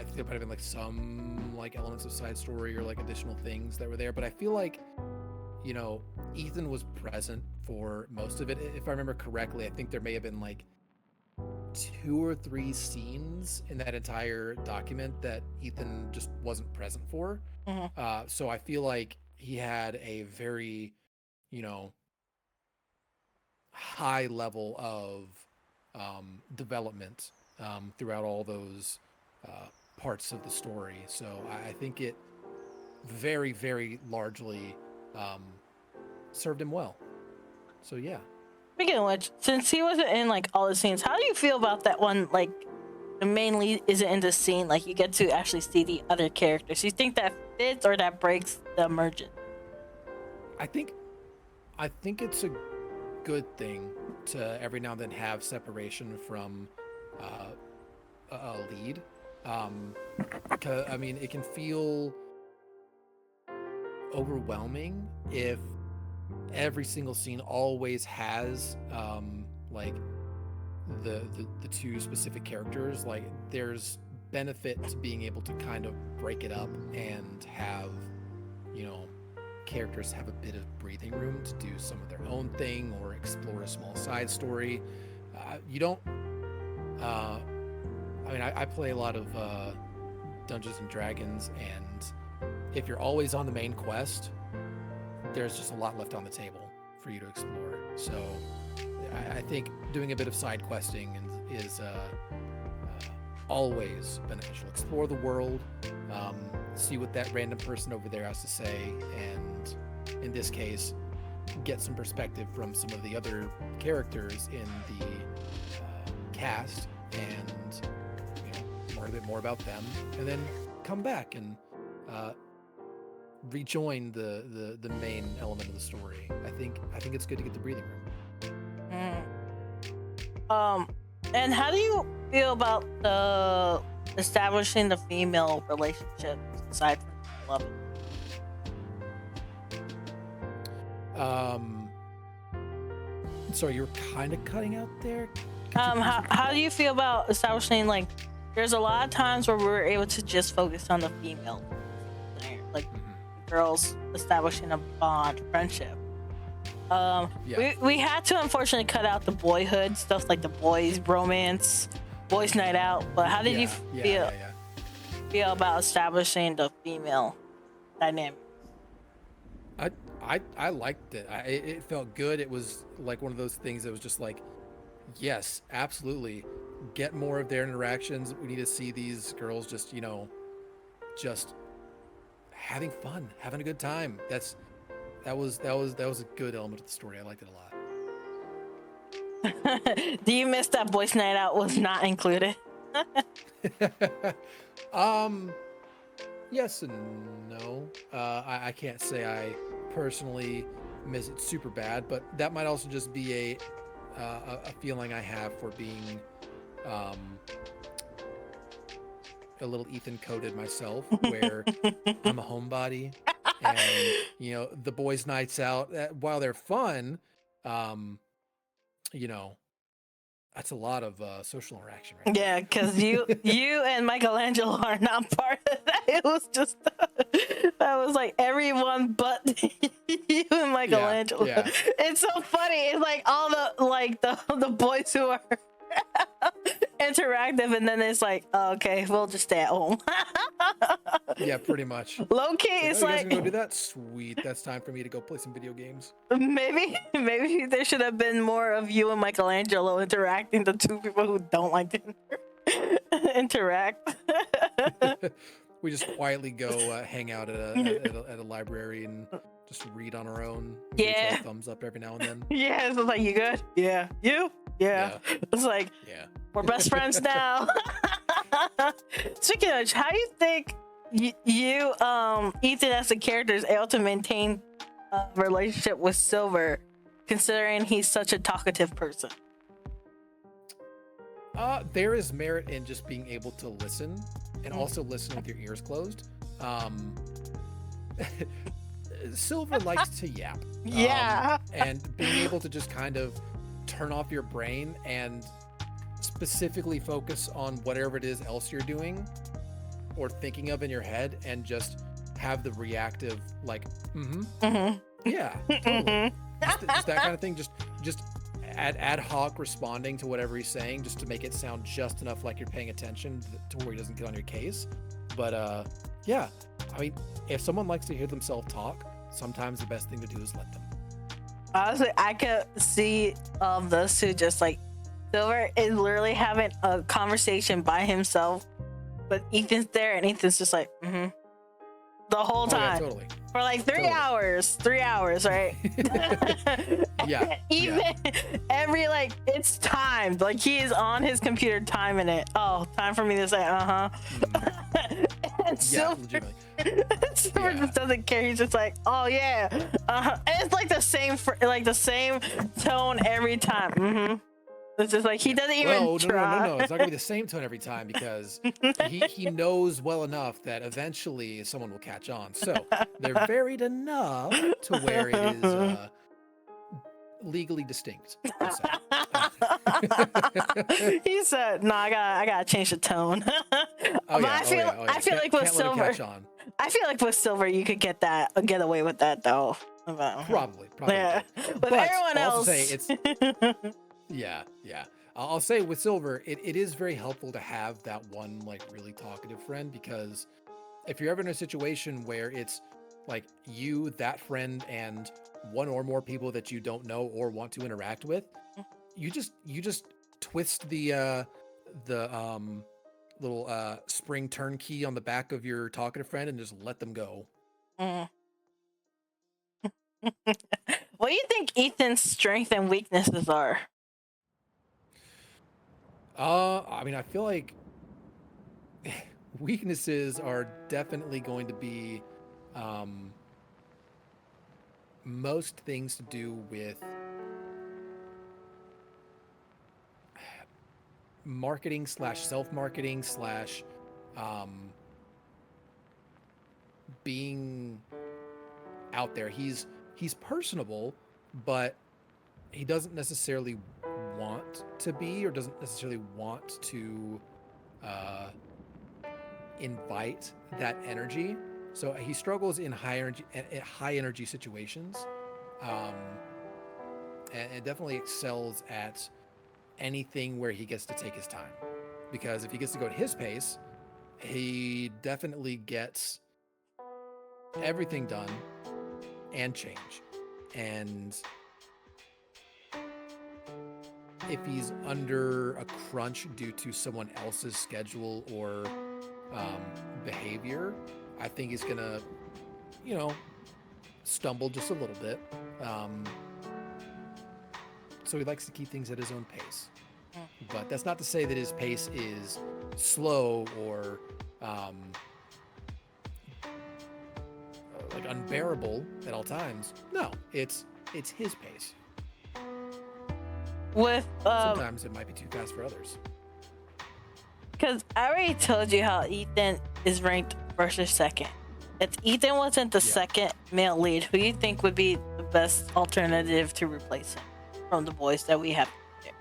think there might have been like some like elements of side story or like additional things that were there, but I feel like Ethan was present for most of it. If I remember correctly, I think there may have been like 2 or 3 scenes in that entire document that Ethan just wasn't present for. Mm-hmm. So I feel like he had a very, high level of development throughout all those parts of the story. So I think it very, very largely served him well. So yeah. Speaking of which, since he wasn't in like all the scenes, how do you feel about that one? Like, the main lead isn't in the scene. Like, you get to actually see the other characters. Do you think that fits or that breaks the immersion? I think it's a good thing to every now and then have separation from a lead. Because I mean, it can feel overwhelming if every single scene always has like the 2 specific characters. Like, there's benefit to being able to kind of break it up and have characters have a bit of breathing room to do some of their own thing or explore a small side story. You don't I mean, I play a lot of Dungeons and Dragons, and if you're always on the main quest, there's just a lot left on the table for you to explore. So I think doing a bit of side questing is always beneficial. Explore the world, see what that random person over there has to say, and in this case, get some perspective from some of the other characters in the cast, and learn a bit more about them, and then come back and rejoin the main element of the story. I think it's good to get the breathing room. And how do you feel about the establishing the female relationship aside from loving? Sorry, you're kind of cutting out there. How do you feel about establishing, like, there's a lot of times where we're able to just focus on the female, like girls establishing a bond, friendship. We had to unfortunately cut out the boyhood stuff, like the boys romance, boys night out. But how did you feel about establishing the female dynamic? I liked it. It felt good. It was like one of those things that was just like, yes, absolutely. Get more of their interactions. We need to see these girls just, just having fun, having a good time. That was a good element of the story. I liked it a lot. Do you miss that boys' night out was not included? Yes and no. I can't say I personally miss it super bad, but that might also just be a feeling I have for being a little Ethan coded myself, where I'm a homebody, and the boys' nights out, while they're fun, you know, that's a lot of social interaction right Yeah, because you and Michelangelo are not part of that. It was just that was like everyone but you and Michelangelo. Yeah. It's so funny. It's like all the boys who are interactive, and then it's like, oh, okay, we'll just stay at home. Yeah, pretty much. Low key, it's you guys like, gonna go do that? Sweet. That's time for me to go play some video games. maybe there should have been more of you and Michelangelo interacting, the two people who don't like to interact. We just quietly go hang out at a library and just read on our own. Give each other Yeah. a thumbs up every now and then. Yeah, it's like, you good? Yeah. You? Yeah. It's like, Yeah. we're best friends now. Speaking of which, how do you think you Ethan as a character is able to maintain a relationship with Silver, considering he's such a talkative person? There is merit in just being able to listen, and also listen with your ears closed. Silver likes to yap. Yeah. And being able to just kind of turn off your brain and specifically focus on whatever it is else you're doing or thinking of in your head, and just have the reactive, like, yeah, totally. Just that kind of thing. Just ad hoc responding to whatever he's saying, just to make it sound just enough like you're paying attention to where he doesn't get on your case. But yeah, I mean, if someone likes to hear themselves talk, sometimes the best thing to do is let them. Honestly, I could see those two just like, Silver is literally having a conversation by himself, but Ethan's there, and Ethan's just like, the whole time. Yeah, totally. For like 3 hours. 3 hours, right? Yeah. Even every, like, it's timed. Like, he is on his computer timing it. Oh, time for me to say, and Silver, legitimately. Silver just doesn't care. He's just like, oh yeah. And it's like the same tone every time. It's just like, he doesn't even try. No. It's not gonna be the same tone every time, because he knows well enough that eventually someone will catch on. So they're varied enough to where it is legally distinct. He said, "No, I gotta change the tone." I feel like with Silver, I feel like with Silver, you could get away with that though. Probably. Yeah. But everyone else, say it's. Yeah. I'll say with Silver, it is very helpful to have that one, like, really talkative friend, because if you're ever in a situation where it's like you, that friend, and one or more people that you don't know or want to interact with, you just twist the little spring turn key on the back of your talkative friend and just let them go. What do you think Ethan's strengths and weaknesses are? I mean, I feel like weaknesses are definitely going to be most things to do with marketing / self-marketing / being out there. He's personable, but he doesn't necessarily want to be, or doesn't necessarily want to invite that energy. So he struggles in high energy situations, and definitely excels at anything where he gets to take his time, because if he gets to go at his pace, he definitely gets everything done and change. And if he's under a crunch due to someone else's schedule or behavior, I think he's gonna, stumble just a little bit. So he likes to keep things at his own pace. But that's not to say that his pace is slow or like unbearable at all times. No, it's his pace. With Sometimes it might be too fast for others. because I already told you how Ethan is ranked first or second. If Ethan wasn't the second male lead, who you think would be the best alternative to replace him from the boys that we have there?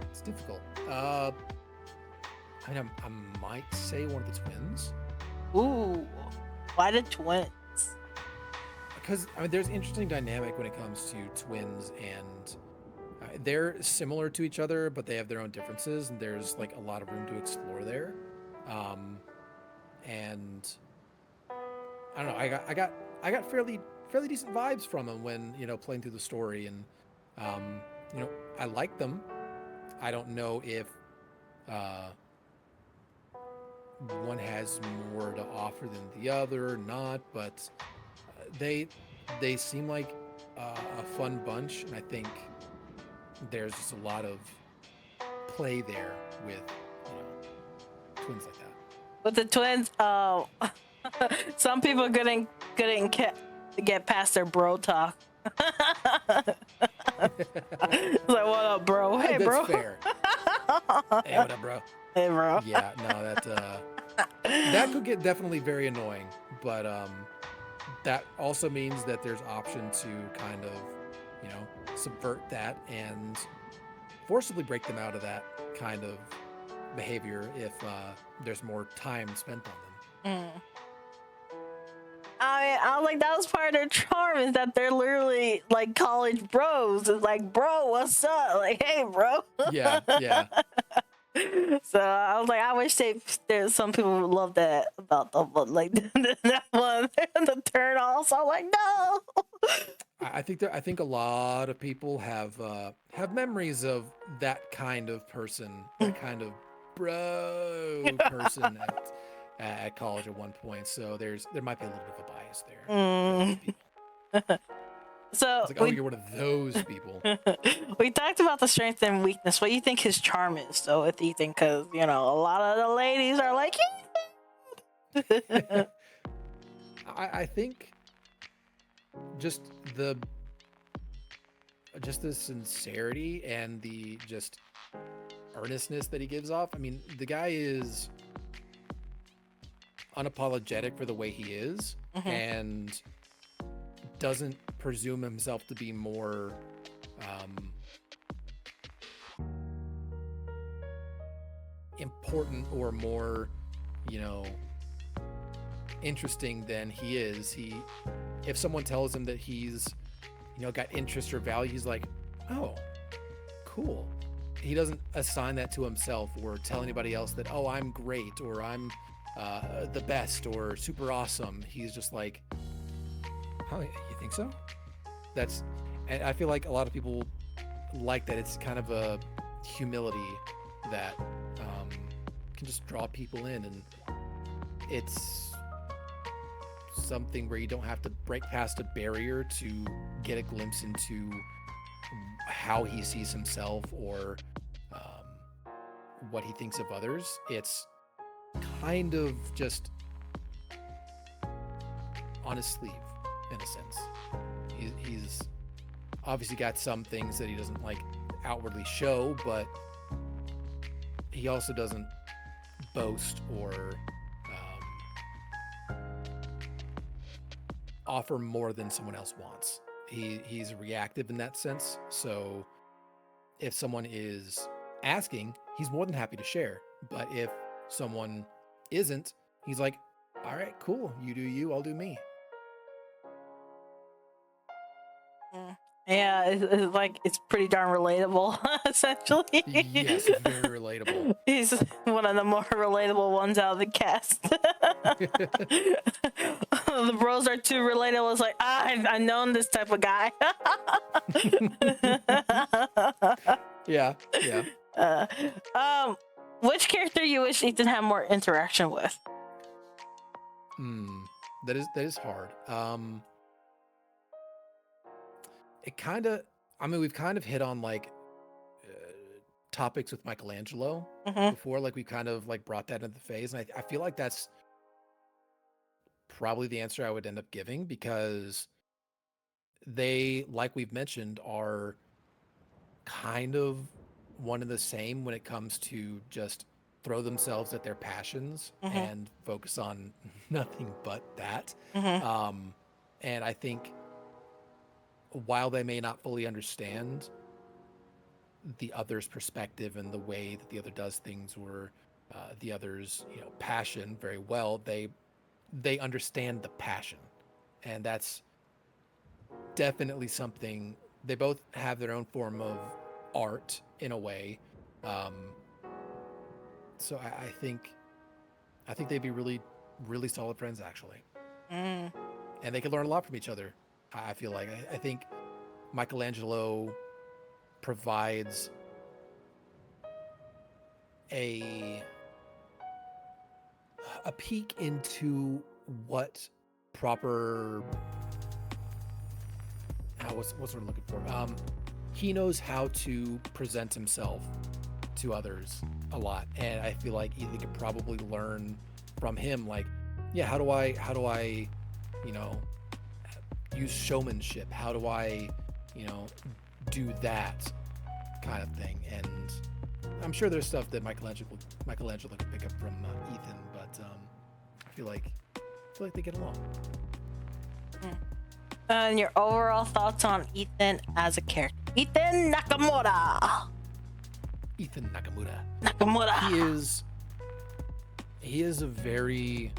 It's difficult. I might say one of the twins. Ooh, why the twins? Because there's interesting dynamic when it comes to twins, and they're similar to each other, but they have their own differences, and there's like a lot of room to explore there. And I don't know. I got fairly decent vibes from them when playing through the story, and I like them. I don't know if one has more to offer than the other or not, but they seem like a fun bunch, and I think there's just a lot of play there with twins like that. With the twins, some people couldn't get past their bro talk. It's like, what up, bro? Hey, That's bro. fair. Hey, what up, bro? Hey, bro. Yeah, no, that could get definitely very annoying, but that also means that there's option to kind of subvert that and forcibly break them out of that kind of behavior if there's more time spent on them. I was like, that was part of their charm, is that they're literally like college bros. It's like, bro, what's up? Like, hey, bro. Yeah. So I was like, I wish there's some people would love that about them, but like that one, the turn off. So I'm like, no. I think a lot of people have memories of that kind of person, that kind of bro person at college at one point. So there might be a little bit of a bias there. So it's like, you're one of those people. We talked about the strength and weakness. What do you think his charm is, though, with Ethan? Because a lot of the ladies are like, I think just the sincerity and the just earnestness that he gives off. I mean, the guy is unapologetic for the way he is, and doesn't presume himself to be more important or more interesting than he is. If someone tells him that he's got interest or value, he's like, oh, cool. He doesn't assign that to himself or tell anybody else that, oh, I'm great or I'm the best or super awesome. He's just like, oh, you think so? And I feel like a lot of people like that. It's kind of a humility that can just draw people in, and it's something where you don't have to break past a barrier to get a glimpse into how he sees himself or what he thinks of others. It's kind of just on his sleeve, in a sense. He's obviously got some things that he doesn't like outwardly show, but he also doesn't boast or offer more than someone else wants. He's reactive in that sense. So if someone is asking, he's more than happy to share. But if someone isn't, he's like, all right, cool. You do you, I'll do me. Yeah, it's like it's pretty darn relatable, essentially. Yes, very relatable. He's one of the more relatable ones out of the cast. The bros are too relatable. It's like, I've known this type of guy. Yeah, yeah. Which character you wish Ethan had more interaction with? That is hard. It kind of, I mean, we've kind of hit on like topics with Michelangelo before. Like we kind of like brought that into the phase, and I feel like that's probably the answer I would end up giving, because they, like we've mentioned, are kind of one and the same when it comes to just throw themselves at their passions and focus on nothing but that. And I think while they may not fully understand the other's perspective and the way that the other does things, or the other's, you know, passion very well, they understand the passion, and that's definitely something. They both have their own form of art in a way, so I think they'd be really, really solid friends, actually. And they could learn a lot from each other. I feel like I think Michelangelo provides a peek into what proper, what's what I'm looking for. He knows how to present himself to others a lot, and I feel like Ethan could probably learn from him. Like, yeah, how do I, you know, use showmanship? How do I, you know, do that kind of thing? And I'm sure there's stuff that Michelangelo could pick up from Ethan, but I feel like they get along. And your overall thoughts on Ethan as a character? Ethan Nakamura. Ethan Nakamura. Nakamura. He is a very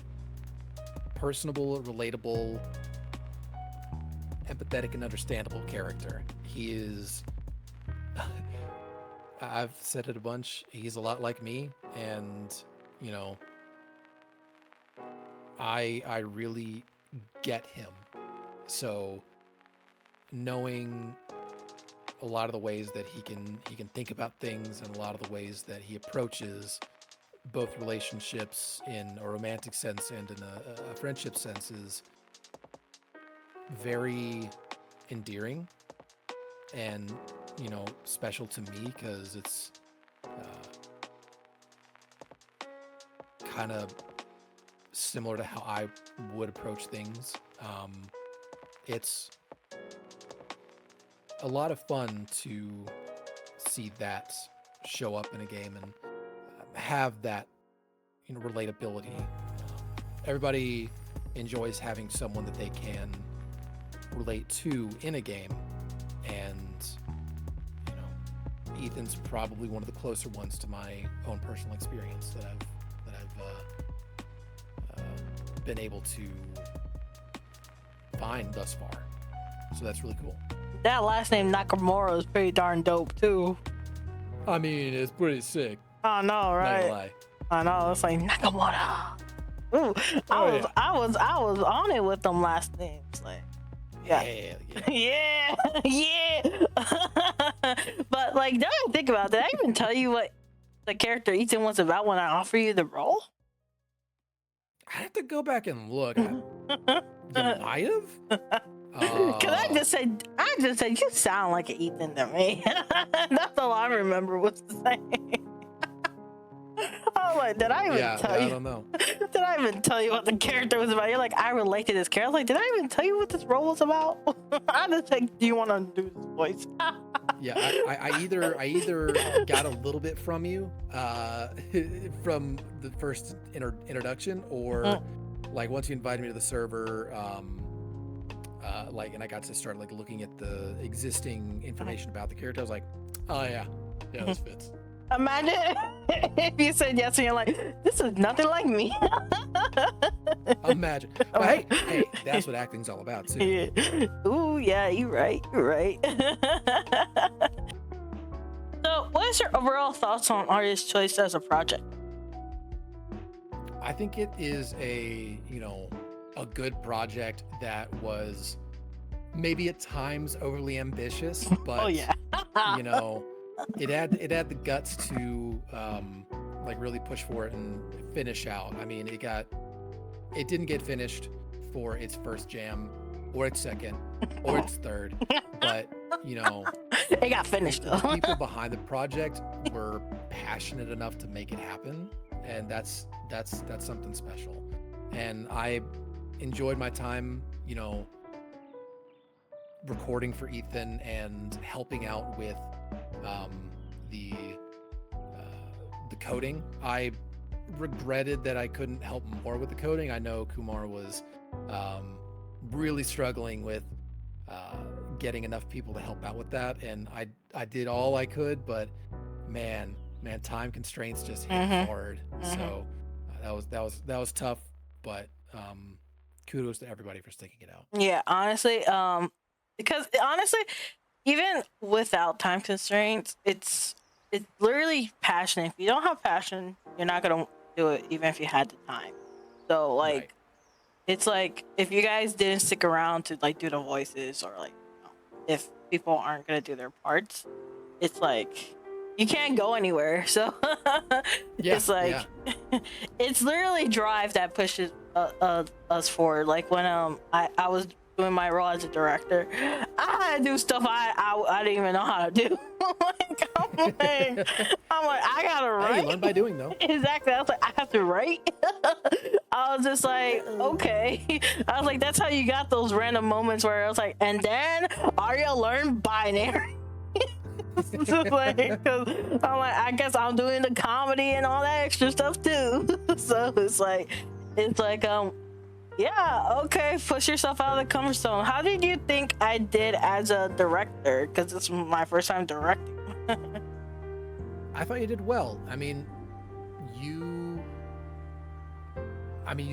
personable, relatable, empathetic, and understandable character. He is, I've said it a bunch, he's a lot like me, and, you know, I really get him. So knowing a lot of the ways that he can think about things, and a lot of the ways that he approaches both relationships in a romantic sense and in a friendship sense is very endearing and, you know, special to me, because it's kind of similar to how I would approach things. It's a lot of fun to see that show up in a game and have that, you know, relatability. Everybody enjoys having someone that they can relate to in a game, and, you know, Ethan's probably one of the closer ones to my own personal experience that I've been able to find thus far. So that's really cool. That last name Nakamura is pretty darn dope too. I mean, it's pretty sick. I know, right? Not gonna lie. I know, it's like Nakamura. Ooh, I was on it with them last names, like, yeah. Yeah. But like, now I think about it, did I even tell you what the character Ethan was about when I offered you the role? I have to go back and look. You might have. Cause I just said you sound like an Ethan to me. That's all I remember was the same. I was like, did I even tell you? I don't know. Did I even tell you what the character was about? You're like, I relate to this character. I was like, did I even tell you what this role was about? I just like, do you want to do this voice? Yeah, I either got a little bit from you from the first introduction, or like once you invited me to the server, like, and I got to start like looking at the existing information about the character, I was like, oh yeah, this fits. Imagine if you said yes and you're like, this is nothing like me. Imagine. But hey, that's what acting's all about too. Yeah. Ooh, yeah, you're right. You're right. So, what is your overall thoughts on Artist Choice as a project? I think it is a good project that was maybe at times overly ambitious, but Oh yeah. it had the guts to like really push for it and finish out. I mean, it didn't get finished for its first jam or its second or its third, but It got finished though. the people behind the project were passionate enough to make it happen, and that's something special. And I enjoyed my time, recording for Ethan and helping out with the coding. I regretted that I couldn't help more with the coding. I know Kumar was really struggling with getting enough people to help out with that, and I did all I could, but man, time constraints just hit hard. So that was tough, but kudos to everybody for sticking it out. Yeah, honestly, because honestly, even without time constraints, it's literally passion. If you don't have passion, you're not gonna do it, even if you had the time. So like, Right. it's like if you guys didn't stick around to like do the voices, or like if people aren't gonna do their parts, it's like you can't go anywhere. So Yeah, it's like it's literally drive that pushes us forward. Like when I was doing my role as a director, I had to do stuff I didn't even know how to do. I'm like, I gotta write. Hey, you learn by doing though. Exactly. I was like, I have to write. I was just like, okay. I was like, that's how you got those random moments where I was like, and then Arya learned binary. Just like, cause I'm like, I guess I'm doing the comedy and all that extra stuff too. So it's like, yeah, okay, push yourself out of the comfort zone. How did you think I did as a director? Because it's my first time directing. I thought you did well. I mean, you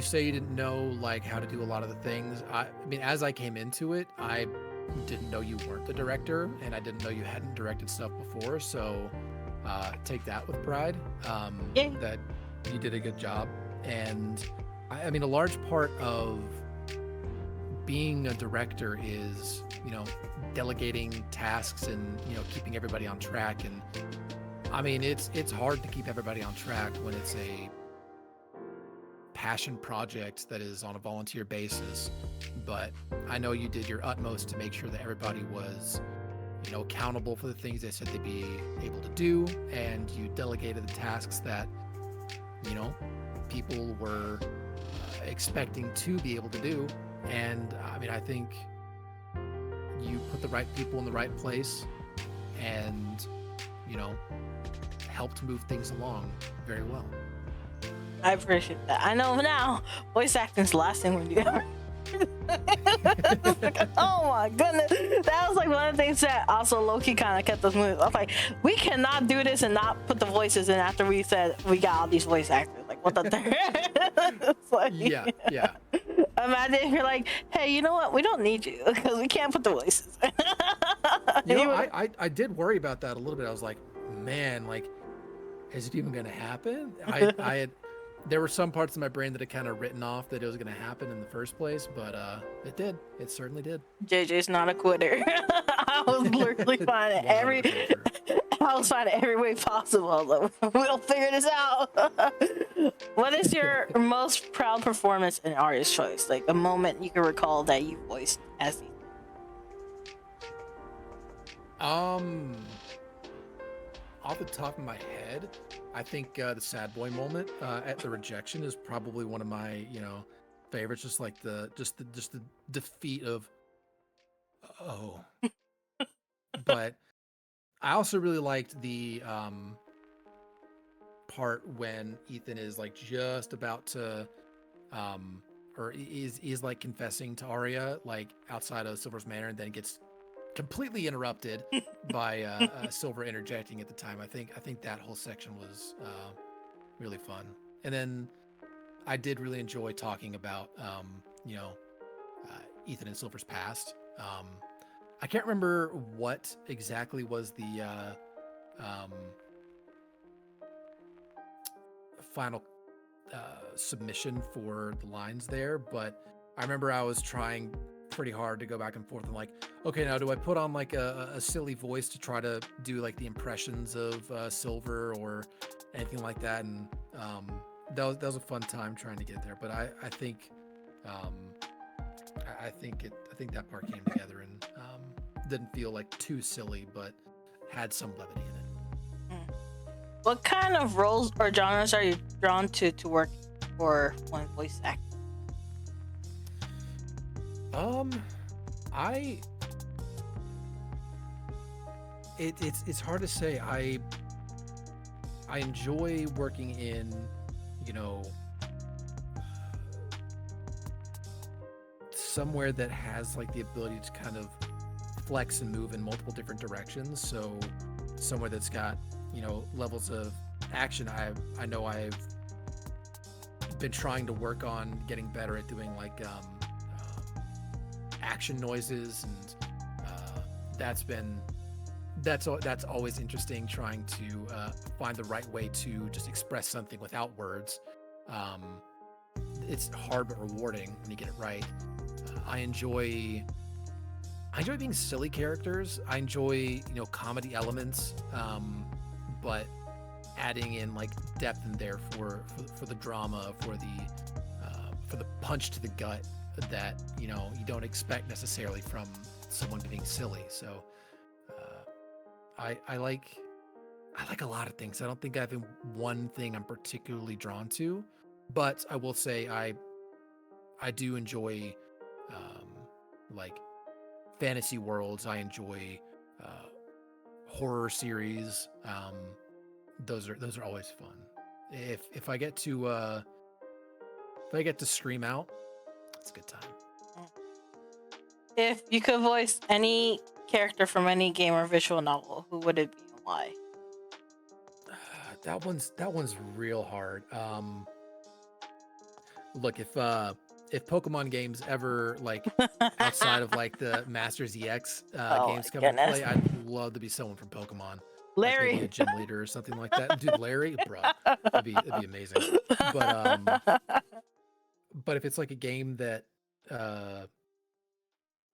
say you didn't know like how to do a lot of the things. I mean, as I came into it, I didn't know you weren't the director, and I didn't know you hadn't directed stuff before. So take that with pride. Yeah. That you did a good job. And I mean, a large part of being a director is, delegating tasks and, keeping everybody on track. And I mean, it's hard to keep everybody on track when it's a passion project that is on a volunteer basis. But I know you did your utmost to make sure that everybody was, accountable for the things they said they'd be able to do. And you delegated the tasks that, people were expecting to be able to do. And I mean, I think you put the right people in the right place and, helped move things along very well. I appreciate that. I know now voice acting's the last thing we do. Oh my goodness. That was like one of the things that also low-key kind of kept us moving. I was like, we cannot do this and not put the voices in after we said we got all these voice actors. Like, what the It's like, Yeah. Imagine if you're like, hey, you know what? We don't need you because we can't put the voices. I did worry about that a little bit. I was like, man, like, is it even going to happen? There were some parts of my brain that had kind of written off that it was going to happen in the first place, but it did. It certainly did. JJ's not a quitter. I was literally finding every way possible. I was like, we'll figure this out. What is your most proud performance in Artist Choice? Like a moment you can recall that you voiced as Ethan? Off the top of my head, I think the sad boy moment at the rejection is probably one of my, favorites. Just like the defeat of, oh. But I also really liked the part when Ethan is like just about to, or is like confessing to Arya like outside of Silver's Manor, and then gets completely interrupted by Silver interjecting at the time. I think that whole section was really fun. And then I did really enjoy talking about Ethan and Silver's past. I can't remember what exactly was the final submission for the lines there, but I remember I was trying pretty hard to go back and forth and like, okay, now do I put on like a silly voice to try to do like the impressions of Silver or anything like that, and that was a fun time trying to get there. But I think that part came together and didn't feel like too silly, but had some levity in it. What kind of roles or genres are you drawn to work for one voice actor? It's hard to say. I enjoy working in, somewhere that has like the ability to kind of flex and move in multiple different directions. So somewhere that's got, levels of action. I know I've been trying to work on getting better at doing like action noises, and that's always interesting, trying to find the right way to just express something without words. It's hard but rewarding when you get it right. I enjoy being silly characters. I enjoy comedy elements, but adding in like depth in there for the drama, for the punch to the gut that you don't expect necessarily from someone being silly. So I like a lot of things. I don't think I have one thing I'm particularly drawn to, but I will say I do enjoy like fantasy worlds. I enjoy horror series. Those are always fun. If I get to stream out, it's a good time. If you could voice any character from any game or visual novel, who would it be and why? That one's real hard. Look, if Pokemon games ever like outside of like the Masters EX games come into play, I'd love to be someone from Pokemon. Larry, like maybe a gym leader or something like that. Dude, Larry, bro, that'd be amazing. But if it's like a game that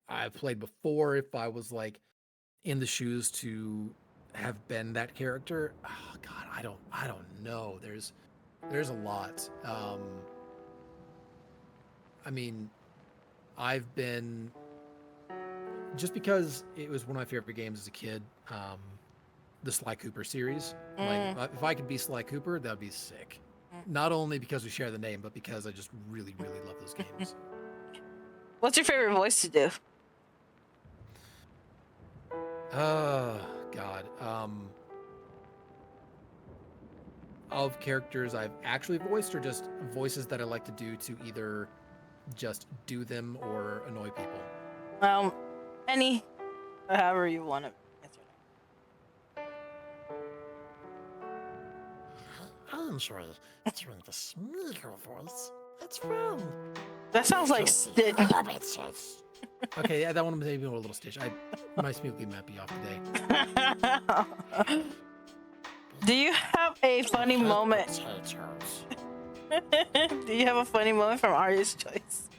I've played before, if I was like in the shoes to have been that character, oh God, I don't know. There's a lot. I mean, I've been, just because it was one of my favorite games as a kid, the Sly Cooper series. Like, if I could be Sly Cooper, that'd be sick. Not only because we share the name, but because I just really, really love those games. What's your favorite voice to do? Oh, God. Of characters I've actually voiced, or just voices that I like to do to either just do them or annoy people? Any, however you want to answer I enjoy doing the Smeagol voice. It's fun. that. Sounds like Stitch. I love it, Stitch. Okay, yeah, that one maybe a little Stitch. My Smeagol might be off today. Do you have a funny moment? Potatoes. Do you have a funny moment from Arya's Choice?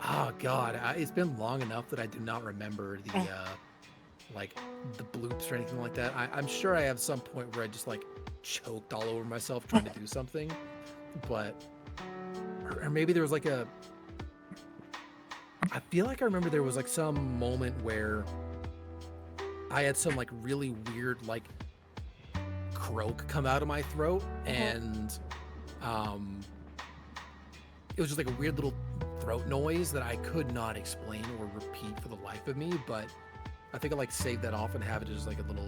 Oh God, it's been long enough that I do not remember the like the bloops or anything like that. I'm sure I have some point where I just like choked all over myself trying to do something, but or maybe there was like I feel like I remember there was like some moment where I had some like really weird like croak come out of my throat, and it was just like a weird little throat noise that I could not explain or repeat for the life of me, but I think I like save that off and have it as like a little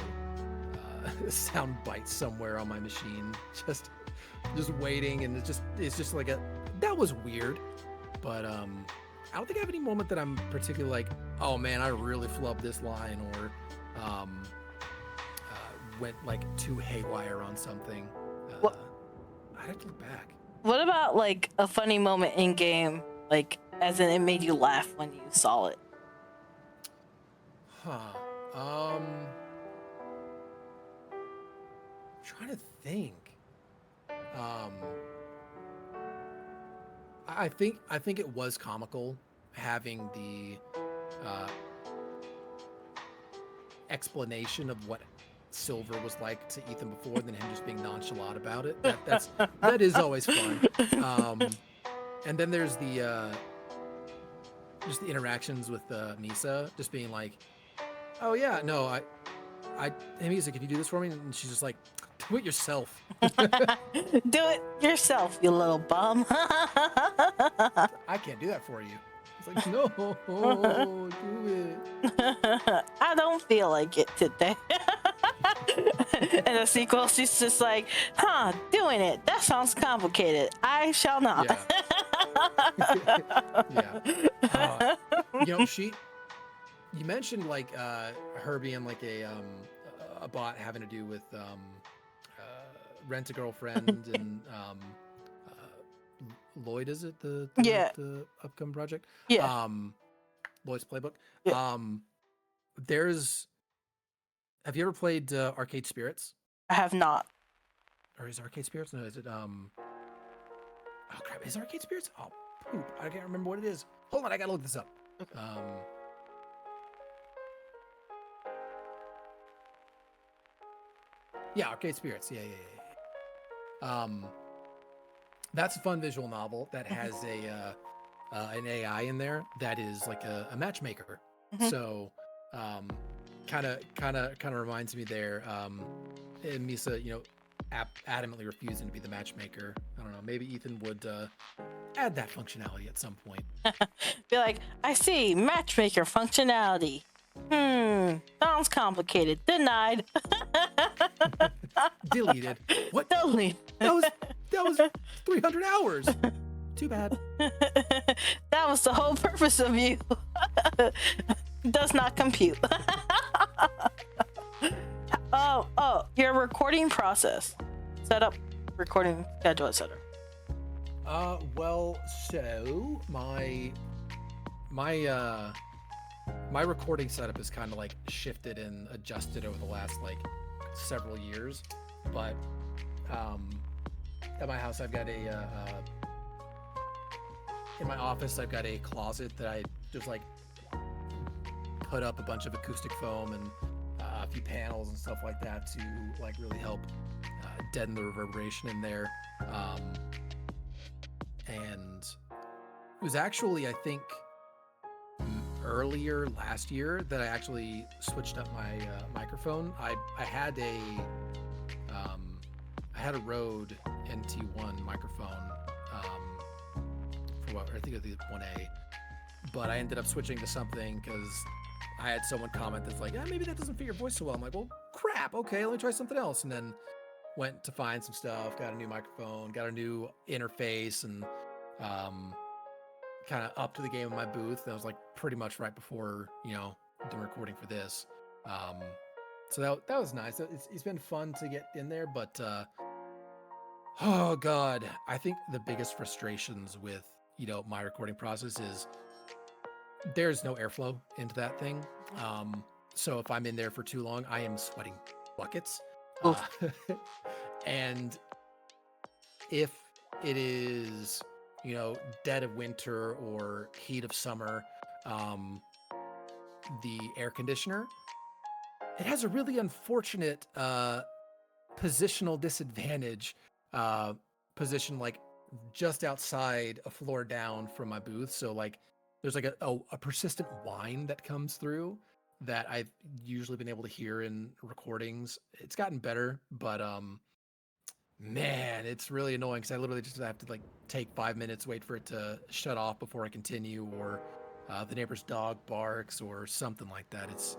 sound bite somewhere on my machine, just waiting, and it's just like that was weird, but I don't think I have any moment that I'm particularly like, oh man, I really flubbed this line, or went like too haywire on something. What- I'd have to look back. What about like a funny moment in game, like as in it made you laugh when you saw it? Huh. Trying to think. I think it was comical having the explanation of what Silver was like to Ethan before, than him just being nonchalant about it. That is always fun. And then there's the just the interactions with Misa, just being like, "Oh yeah, no, hey Misa, can you do this for me?" And she's just like, "Do it yourself." Do it yourself, you little bum. I can't do that for you. It's like, no, do it. I don't feel like it today. And the sequel, she's just like, doing it. That sounds complicated. I shall not. Yeah. Yeah. You know, you mentioned like her being like a bot having to do with Rent a Girlfriend and Lloyd, is it the upcoming project? Yeah. Lloyd's Playbook. Yeah. Have you ever played Arcade Spirits? I have not. Or is Arcade Spirits? No, is it oh crap, is it Arcade Spirits? Oh poop, I can't remember what it is. Hold on, I gotta look this up. Yeah, Arcade Spirits. Yeah. That's a fun visual novel that has an AI in there that is like a matchmaker. Mhm. So, kind of reminds me there. And Misa, you know, adamantly refusing to be the matchmaker. I don't know. Maybe Ethan would add that functionality at some point. Be like, I see matchmaker functionality. Sounds complicated. Denied. Deleted. What? Delete. That was 300 hours. Too bad. That was the whole purpose of you. Does not compute. Oh, your recording process. Set up recording schedule, etc. Well, so my recording setup is kind of like shifted and adjusted over the last like several years, but at my house I've got in my office I've got a closet that I just like put up a bunch of acoustic foam and a few panels and stuff like that to like really help deaden the reverberation in there. And it was actually, I think, earlier last year that I actually switched up my microphone. I had a Rode NT1 microphone for what I think it was the 1A, but I ended up switching to something because I had someone comment that's like, maybe that doesn't fit your voice so well. I'm like, well, crap. Okay, let me try something else. And then went to find some stuff, got a new microphone, got a new interface, and kind of up to the game in my booth. That was like pretty much right before, you know, the recording for this. So that was nice. It's been fun to get in there, but oh God, I think the biggest frustrations with, you know, my recording process is there's no airflow into that thing. So if I'm in there for too long, I am sweating buckets. And if it is, you know, dead of winter or heat of summer, the air conditioner, it has a really unfortunate positional disadvantage position, like just outside a floor down from my booth. So like there's like a persistent whine that comes through that I've usually been able to hear in recordings. It's gotten better, but man, it's really annoying because I literally just have to like take 5 minutes, wait for it to shut off before I continue, or the neighbor's dog barks or something like that. It's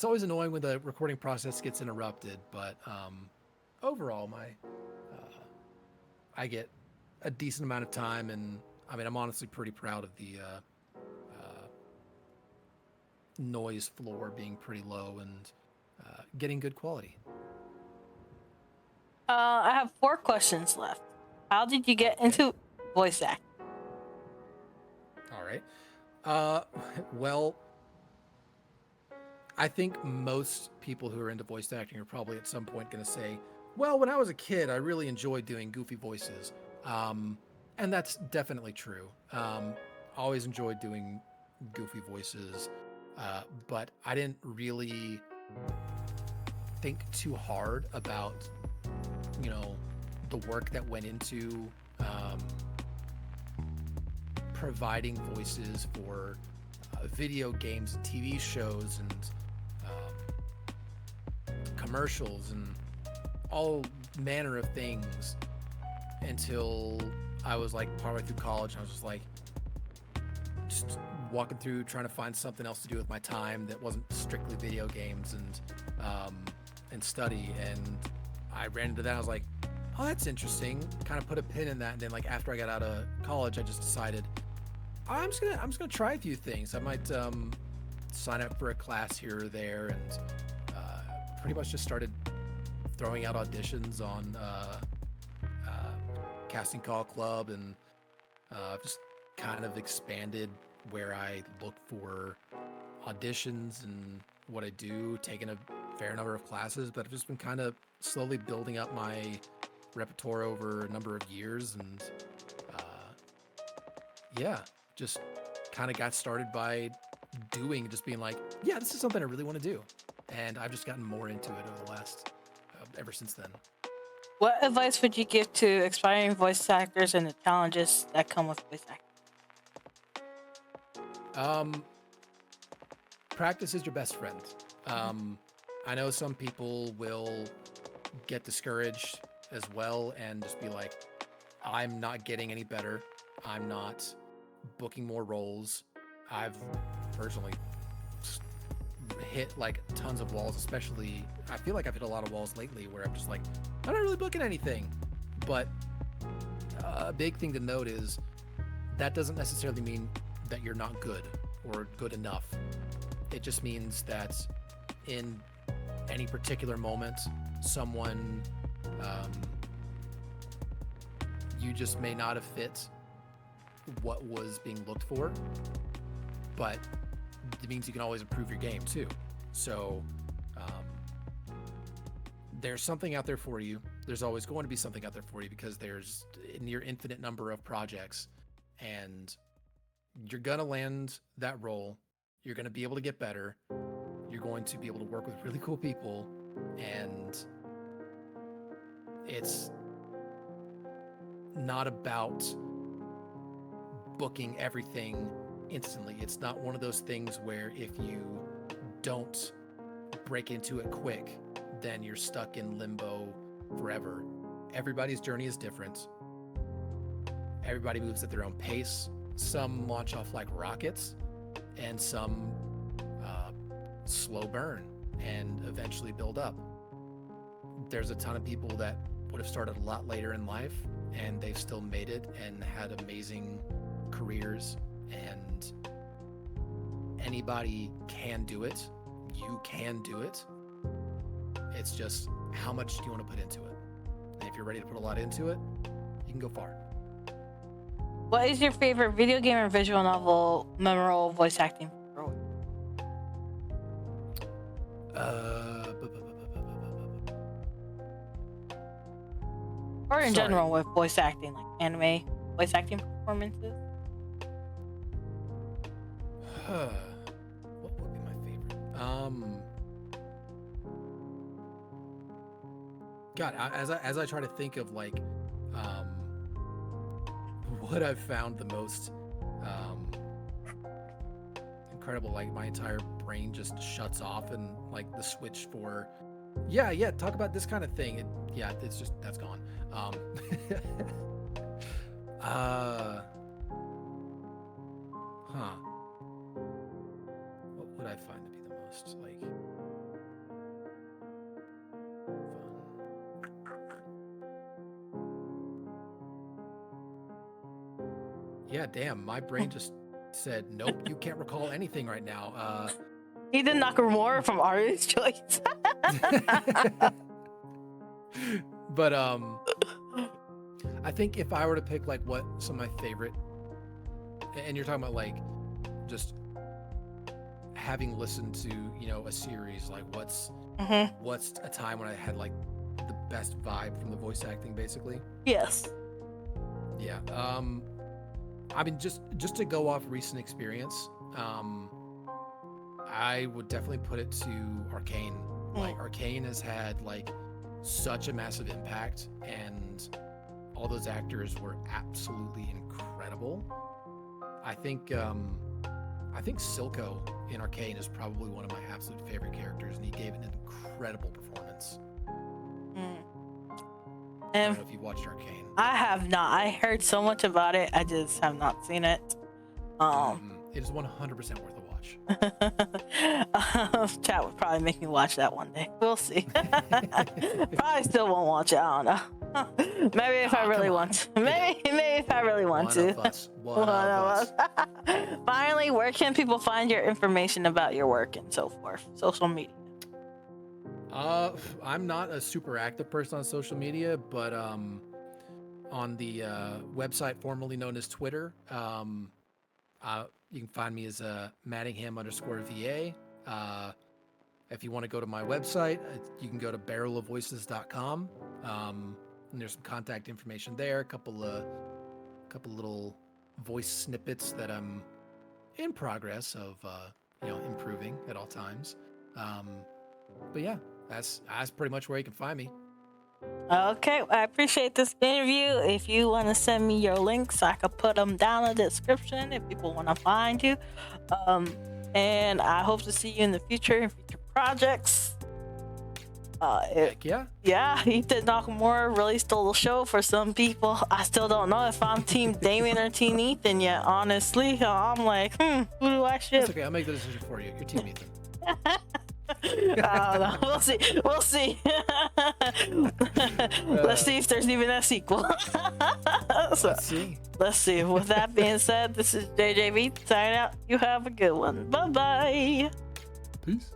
always annoying when the recording process gets interrupted, but overall, I get a decent amount of time and I mean, I'm honestly pretty proud of the noise floor being pretty low and getting good quality. I have 4 questions left. How did you get into voice acting? All right. Well, I think most people who are into voice acting are probably at some point going to say, well, when I was a kid, I really enjoyed doing goofy voices. And that's definitely true. Always enjoyed doing goofy voices, but I didn't really think too hard about, you know, the work that went into providing voices for video games and TV shows and commercials and all manner of things until I was like partway through college. And I was just like, just walking through trying to find something else to do with my time that wasn't strictly video games and study. And I ran into that. I was like, oh, that's interesting. Kind of put a pin in that. And then like after I got out of college, I just decided I'm just gonna try a few things. I might sign up for a class here or there, and pretty much just started throwing out auditions on Casting Call Club, and just kind of expanded where I look for auditions and what I do, taking a fair number of classes, but I've just been kind of slowly building up my repertoire over a number of years, and yeah, just kind of got started by doing, just being like, yeah, this is something I really want to do. And I've just gotten more into it over the last, ever since then. What advice would you give to aspiring voice actors and the challenges that come with voice acting? Practice is your best friend. I know some people will get discouraged as well and just be like, I'm not getting any better. I'm not booking more roles. I've personally hit like tons of walls, especially I feel like I've hit a lot of walls lately where I'm just like, I'm not really booking anything. But a big thing to note is that doesn't necessarily mean that you're not good or good enough. It just means that in any particular moment, someone you just may not have fit what was being looked for, but it means you can always improve your game too. So there's something out there for you. There's always going to be something out there for you because there's a near infinite number of projects, and you're gonna land that role. You're gonna be able to get better. You're going to be able to work with really cool people, and it's not about booking everything instantly. It's not one of those things where if you don't break into it quick, then you're stuck in limbo forever. Everybody's journey is different. Everybody moves at their own pace. Some launch off like rockets, and some slow burn and eventually build up. There's a ton of people that would have started a lot later in life and they've still made it and had amazing careers, and anybody can do it. You can do it. It's just how much do you want to put into it? And if you're ready to put a lot into it, you can go far. What is your favorite video game or visual novel memorable voice acting role? Or in general with voice acting, like anime voice acting performances? What would be my favorite? God, as I try to think of like what I've found the most incredible, like my entire brain just shuts off, and like the switch for talk about this kind of thing, it's just that's gone. What would I find to be the most like fun? Yeah, damn. My brain just said, nope, you can't recall anything right now. Ethan Nakamura from Artist's Choice. But I think if I were to pick like what some of my favorite, and you're talking about like just having listened to, you know, a series, like what's a time when I had like the best vibe from the voice acting, basically. Yes. Yeah. I mean, just to go off recent experience, I would definitely put it to Arcane. Like Arcane has had like such a massive impact, and all those actors were absolutely incredible. I think Silco in Arcane is probably one of my absolute favorite characters, and he gave an incredible performance. I don't know if you watched Arcane. I have not. I heard so much about it. I just have not seen it. It is 100% worth a watch. Chat would probably make me watch that one day. We'll see. Probably still won't watch it. I don't know. Maybe if I really want to. Maybe if I really want to. One of us. Finally, where can people find your information about your work and so forth? Social media. I'm not a super active person on social media, but on the website formerly known as Twitter, you can find me as Mattingham_VA. If you want to go to my website, you can go to barrelofvoices.com. And there's some contact information there, a couple little voice snippets that I'm in progress of improving at all times. But yeah, that's pretty much where you can find me. Okay, I appreciate this interview. If you want to send me your links, I could put them down in the description if people want to find you. And I hope to see you in the future in future projects. Heck yeah. Yeah, Ethan Nakamura really stole the show for some people. I still don't know if I'm Team Damien or Team Ethan yet, honestly. I'm like, who do I ship? That's okay, I'll make the decision for you. You're Team Ethan. I don't know. We'll see. Let's see if there's even a sequel. Let's see. With that being said, this is JJBEATS signing out. You have a good one. Bye-bye. Peace.